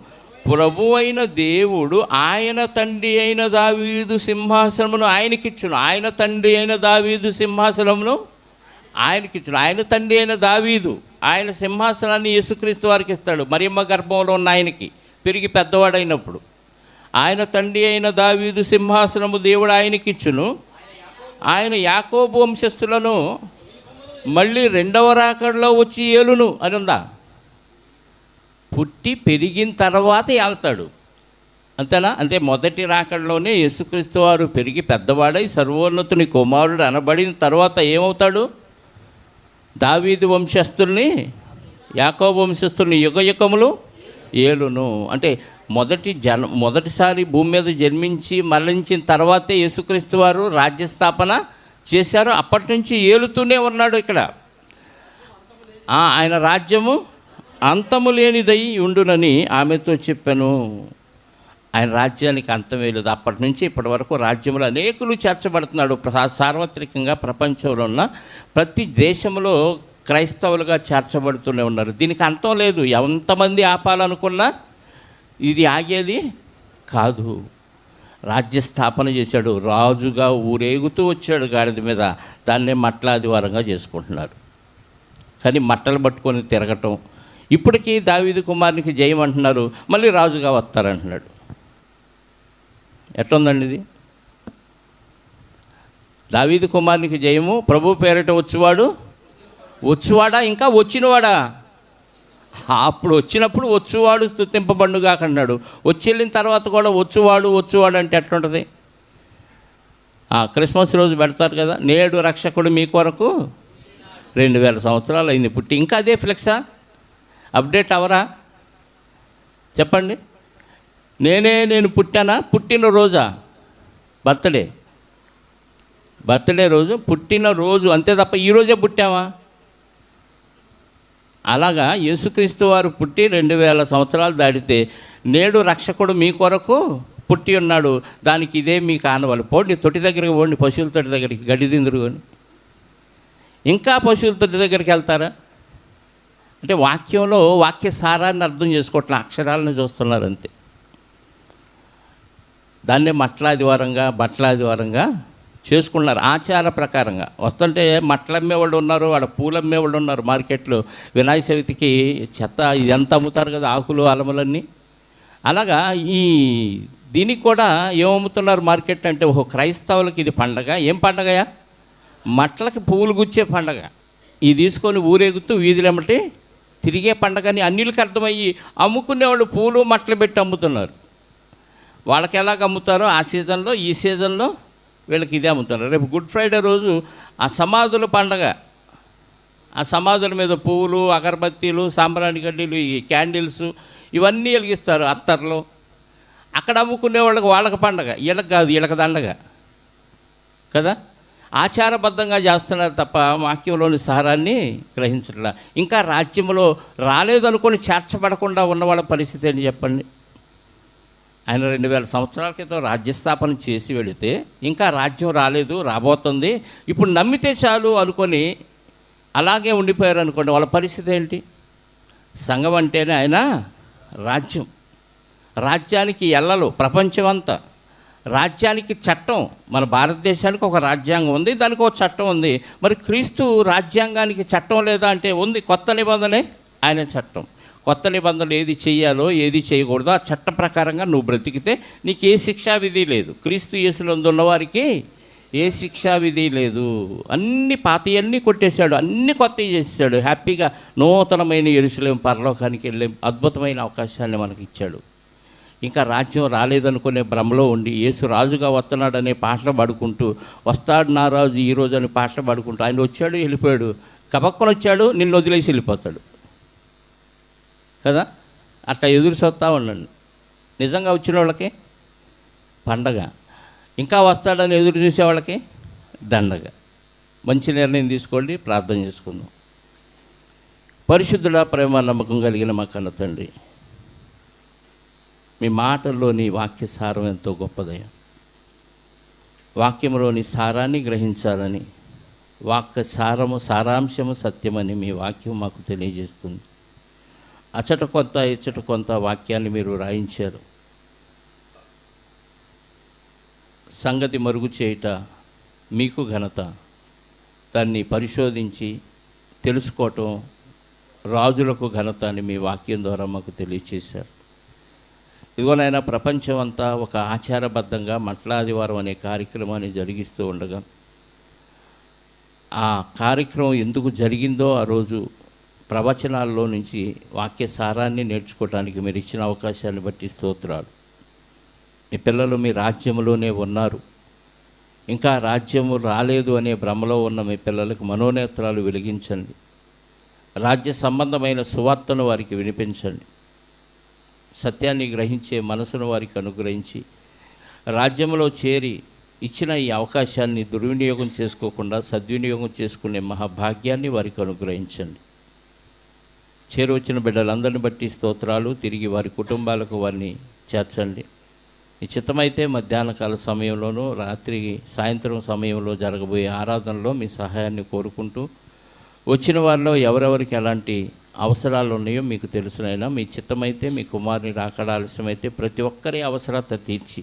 ప్రభు అయిన దేవుడు ఆయన తండ్రి అయిన దావీదు సింహాసనమును ఆయనకిచ్చును. ఆయన తండ్రి అయిన దావీదు సింహాసనమును ఆయనకిచ్చును. ఆయన తండ్రి అయిన దావీదు ఆయన సింహాసనాన్ని యేసుక్రీస్తు వారికి ఇస్తాడు. మరియమ్మ గర్భంలో ఉన్న ఆయనకి పెరిగి పెద్దవాడైనప్పుడు ఆయన తండ్రి అయిన దావీదు సింహాసనము దేవుడు ఆయనకిచ్చును. ఆయన యాకోబు వంశస్థులను మళ్ళీ రెండవ రాకడలో వచ్చి ఏలును అని ఉందా? పుట్టి పెరిగిన తర్వాత ఏళ్తాడు, అంతేనా? అంటే మొదటి రాకడలోనే యేసుక్రీస్తు వారు పెరిగి పెద్దవాడై సర్వోన్నతుని కుమారుడు అనబడిన తర్వాత ఏమవుతాడు? దావీదు వంశస్థుల్ని, యాకోబు వంశస్థుల్ని యుగయుగములు ఏలును. అంటే మొదటిసారి భూమి మీద జన్మించి మరణించిన తర్వాతే యేసుక్రీస్తు వారు రాజ్యస్థాపన చేశారు. అప్పటి నుంచి ఏలుతూనే ఉన్నాడు ఇక్కడ. ఆయన రాజ్యము అంతము లేనిదై ఉండునని ఆమెతో చెప్పాను. ఆయన రాజ్యానికి అంతమే లేదు. అప్పటి నుంచి ఇప్పటి వరకు రాజ్యంలో అనేకులు చేర్చబడుతున్నాడు. సార్వత్రికంగా ప్రపంచంలో ఉన్న ప్రతి దేశంలో క్రైస్తవులుగా చేర్చబడుతూనే ఉన్నారు. దీనికి అంతం లేదు. ఎంతమంది ఆపాలనుకున్నా ఇది ఆగేది కాదు. రాజ్య స్థాపన చేశాడు, రాజుగా ఊరేగుతూ వచ్చాడు గాడిద మీద. దాన్నే మట్టలాదివారంగా చేసుకుంటున్నారు. కానీ మట్టలు పట్టుకొని తిరగటం, ఇప్పటికీ దావీదు కుమారునికి జయం అంటున్నారు, మళ్ళీ రాజుగా వస్తారంటున్నాడు. ఎట్లుందండి ఇది? దావీదు కుమారునికి జయము, ప్రభు పేరిట వచ్చువాడా ఇంకా వచ్చినవాడా? అప్పుడు వచ్చినప్పుడు వచ్చువాడు స్తుతింపబడుగాక అన్నాడు. వచ్చి వెళ్ళిన తర్వాత కూడా వచ్చువాడు అంటే ఎట్లుంటుంది? క్రిస్మస్ రోజు పెడతారు కదా, నేడు రక్షకుడు మీ కొరకు 2000 సంవత్సరాలు అయింది పుట్టి. ఇంకా అదే ఫ్లెక్సా? అప్డేట్ అవరా? చెప్పండి. నేను పుట్టానా? పుట్టినరోజా? బర్త్డే రోజు, పుట్టినరోజు అంతే తప్ప ఈరోజే పుట్టామా? అలాగా యేసుక్రీస్తు వారు పుట్టి 2000 సంవత్సరాలు దాటితే నేడు రక్షకుడు మీ కొరకు పుట్టి ఉన్నాడు. దానికి ఇదే మీకు ఆనవాళ్ళు. పోండి తొట్టి దగ్గరికి పోండి, పశువుల తొట్టి దగ్గరికి గడ్డి దిందురుకొని. ఇంకా పశువుల తొట్టి దగ్గరికి వెళ్తారా? అంటే వాక్యంలో వాక్య సారాన్ని అర్థం చేసుకోవట్లే, అక్షరాలను చూస్తున్నారు అంతే. దాన్నే బట్టలాదివారంగా చేసుకున్నారు. ఆచార ప్రకారంగా వస్తుంటే మట్టలు అమ్మేవాళ్ళు ఉన్నారు, ఆడ పూలు అమ్మేవాళ్ళు ఉన్నారు. మార్కెట్లో వినాయక చవితికి చెత్త ఇదంతా అమ్ముతారు కదా, ఆకులు అలములన్నీ. అలాగా దీనికి కూడా ఏమమ్ముతున్నారు మార్కెట్ అంటే, క్రైస్తవులకి ఇది పండగ. ఏం పండగయా? మట్టలకి పువ్వులు గుచ్చే పండగ. ఇది తీసుకొని ఊరేగుతూ వీధులెమ్మటి తిరిగే పండగని అన్నిళ్ళకి అర్థమయ్యి అమ్ముకునేవాళ్ళు పూలు మట్టలు పెట్టి అమ్ముతున్నారు. వాళ్ళకి ఎలాగ అమ్ముతారో ఆ సీజన్లో ఈ సీజన్లో వీళ్ళకి ఇదే అమ్ముతున్నారు. రేపు గుడ్ ఫ్రైడే రోజు ఆ సమాధుల పండగ. ఆ సమాధుల మీద పువ్వులు, అగరబత్తీలు, సాంబ్రాణి గడ్డీలు, ఈ క్యాండిల్స్ ఇవన్నీ వెలిగిస్తారు అత్తర్లో. అక్కడ అమ్ముకునే వాళ్ళకి పండగ, వీళ్ళకి కాదు, వీళ్ళకి దండగ కదా. ఆచారబద్ధంగా చేస్తున్నారు తప్ప వాక్యంలోని సారాన్ని గ్రహించట్లా. ఇంకా రాజ్యంలో రాలేదనుకొని చేర్చబడకుండా ఉన్న వాళ్ళ పరిస్థితి ఏంటి చెప్పండి? ఆయన 2000 సంవత్సరాల క్రితం రాజ్యస్థాపన చేసి వెళితే ఇంకా రాజ్యం రాలేదు, రాబోతుంది, ఇప్పుడు నమ్మితే చాలు అనుకొని అలాగే ఉండిపోయారు అనుకోండి, వాళ్ళ పరిస్థితి ఏంటి? సంఘం అంటేనే ఆయన రాజ్యం. రాజ్యానికి ఎల్లలు ప్రపంచం అంతా. రాజ్యానికి చట్టం. మన భారతదేశానికి ఒక రాజ్యాంగం ఉంది, దానికి ఒక చట్టం ఉంది. మరి క్రీస్తు రాజ్యాంగానికి చట్టం లేదా అంటే ఉంది. కొత్త నిబంధనే ఆయన చట్టం. కొత్త నిబంధనలు ఏది చేయాలో ఏది చేయకూడదో ఆ చట్ట ప్రకారంగా నువ్వు బ్రతికితే నీకు ఏ శిక్షా విధి లేదు. క్రీస్తు యేసునందు ఉన్నవారికి ఏ శిక్షా విధి లేదు. అన్ని పాతయన్నీ కొట్టేశాడు, అన్ని కొత్తవి చేసేసాడు. హ్యాపీగా నూతనమైన యెరూషలేము పరలోకానికి వెళ్ళే అద్భుతమైన అవకాశాన్ని మనకి ఇచ్చాడు. ఇంకా రాజ్యం రాలేదనుకునే భ్రమలో ఉండి యేసు రాజుగా వస్తున్నాడనే పాటలు పాడుకుంటూ, వస్తాడు నా రాజు ఈరోజు అని పాటలు పాడుకుంటూ, ఆయన వచ్చాడు వెళ్ళిపోయాడు, కపక్కన వచ్చాడు నిన్ను వదిలేసి వెళ్ళిపోతాడు కదా. అట్లా ఎదురు చూస్తూ ఉండండి. నిజంగా వచ్చిన వాళ్ళకి పండగ, ఇంకా వస్తాడని ఎదురు చూసే వాళ్ళకి దండగ. మంచి నిర్ణయం తీసుకోండి, ప్రార్థన చేసుకుందాం. పరిశుద్ధుడా, ప్రేమ నమ్మకం కలిగిన మా కన్న తండ్రి, మీ మాటల్లోని వాక్య సారం ఎంతో గొప్పదయ్యా. వాక్యంలోని సారాన్ని గ్రహించాలని వాక్య సారాంశము సత్యమని మీ వాక్యం మాకు తెలియజేస్తుంది. అచట కొంత ఇచ్చట కొంత వాక్యాన్ని మీరు రాయించారు. సంగతి మరుగు చేయుట మీకు ఘనత, దాన్ని పరిశోధించి తెలుసుకోవటం రాజులకు ఘనత అని మీ వాక్యం ద్వారా మాకు తెలియచేశారు. ఇదిగోనైనా ప్రపంచం అంతా ఒక ఆచారబద్ధంగా మట్లాదివారం అనే కార్యక్రమాన్ని జరిగిస్తూ ఉండగా ఆ కార్యక్రమం ఎందుకు జరిగిందో ఆ రోజు ప్రవచనాల్లో నుంచి వాక్య సారాన్ని నేర్చుకోవడానికి మీరు ఇచ్చిన అవకాశాన్ని బట్టి స్తోత్రాలు. మీ పిల్లలు మీ రాజ్యంలోనే ఉన్నారు, ఇంకా రాజ్యము రాలేదు అనే భ్రమలో ఉన్న మీ పిల్లలకు మనోనేత్రాలు వెలిగించండి. రాజ్య సంబంధమైన సువార్తను వారికి వినిపించండి. సత్యాన్ని గ్రహించే మనసును వారికి అనుగ్రహించి రాజ్యంలో చేరి ఇచ్చిన ఈ అవకాశాన్ని దుర్వినియోగం చేసుకోకుండా సద్వినియోగం చేసుకునే మహాభాగ్యాన్ని వారికి అనుగ్రహించండి. చేరువచ్చిన బిడ్డలందరిని బట్టి స్తోత్రాలు. తిరిగి వారి కుటుంబాలకు వారిని చేర్చండి. ఈ చిత్తమైతే మధ్యాహ్న కాల సమయంలోనూ సాయంత్రం సమయంలో జరగబోయే ఆరాధనలో మీ సహాయాన్ని కోరుకుంటూ, వచ్చిన వారిలో ఎవరెవరికి ఎలాంటి అవసరాలు ఉన్నాయో మీకు తెలుసునైనా మీ చిత్తమైతే మీ కుమారుని రాకడ ఆలస్యమైతే ప్రతి ఒక్కరి అవసరత తీర్చి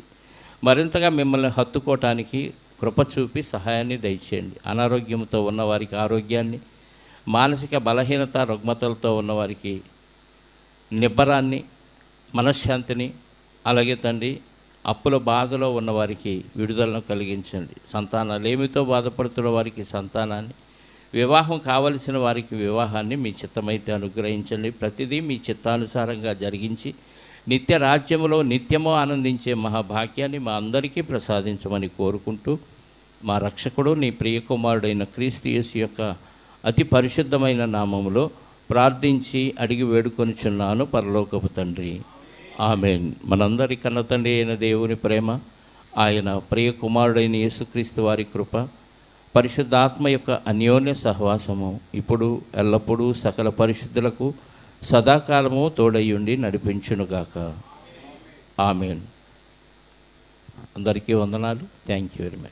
మరింతగా మిమ్మల్ని హత్తుకోవటానికి కృప చూపి సహాయాన్ని దయచేయండి. అనారోగ్యంతో ఉన్నవారికి ఆరోగ్యాన్ని, మానసిక బలహీనత రుగ్మతలతో ఉన్నవారికి నిబ్బరాన్ని, మనశ్శాంతిని, అలాగే తండ్రి అప్పుల బాధలో ఉన్నవారికి విడుదలను కలిగించండి. సంతానాలేమితో బాధపడుతున్న వారికి సంతానాన్ని, వివాహం కావలసిన వారికి వివాహాన్ని మీ చిత్తమైతే అనుగ్రహించండి. ప్రతిదీ మీ చిత్తానుసారంగా జరిగించి నిత్య రాజ్యములో నిత్యము ఆనందించే మహాభాగ్యాన్ని మా అందరికీ ప్రసాదించమని కోరుకుంటూ, మా రక్షకుడు నీ ప్రియకుమారుడైన క్రీస్తు యేసు యొక్క అతి పరిశుద్ధమైన నామములో ప్రార్థించి అడిగి వేడుకొనిచున్నాను పరలోకపు తండ్రి, ఆమేన్. మనందరి కన్న తండ్రి అయిన దేవుని ప్రేమ, ఆయన ప్రియకుమారుడైన యేసుక్రీస్తు వారి కృప, పరిశుద్ధాత్మ యొక్క అన్యోన్య సహవాసము ఇప్పుడు ఎల్లప్పుడూ సకల పరిశుద్ధులకు సదాకాలము తోడయ్యుండి నడిపించునుగాక. ఆమేన్. అందరికీ వందనాలు. Thank you very much.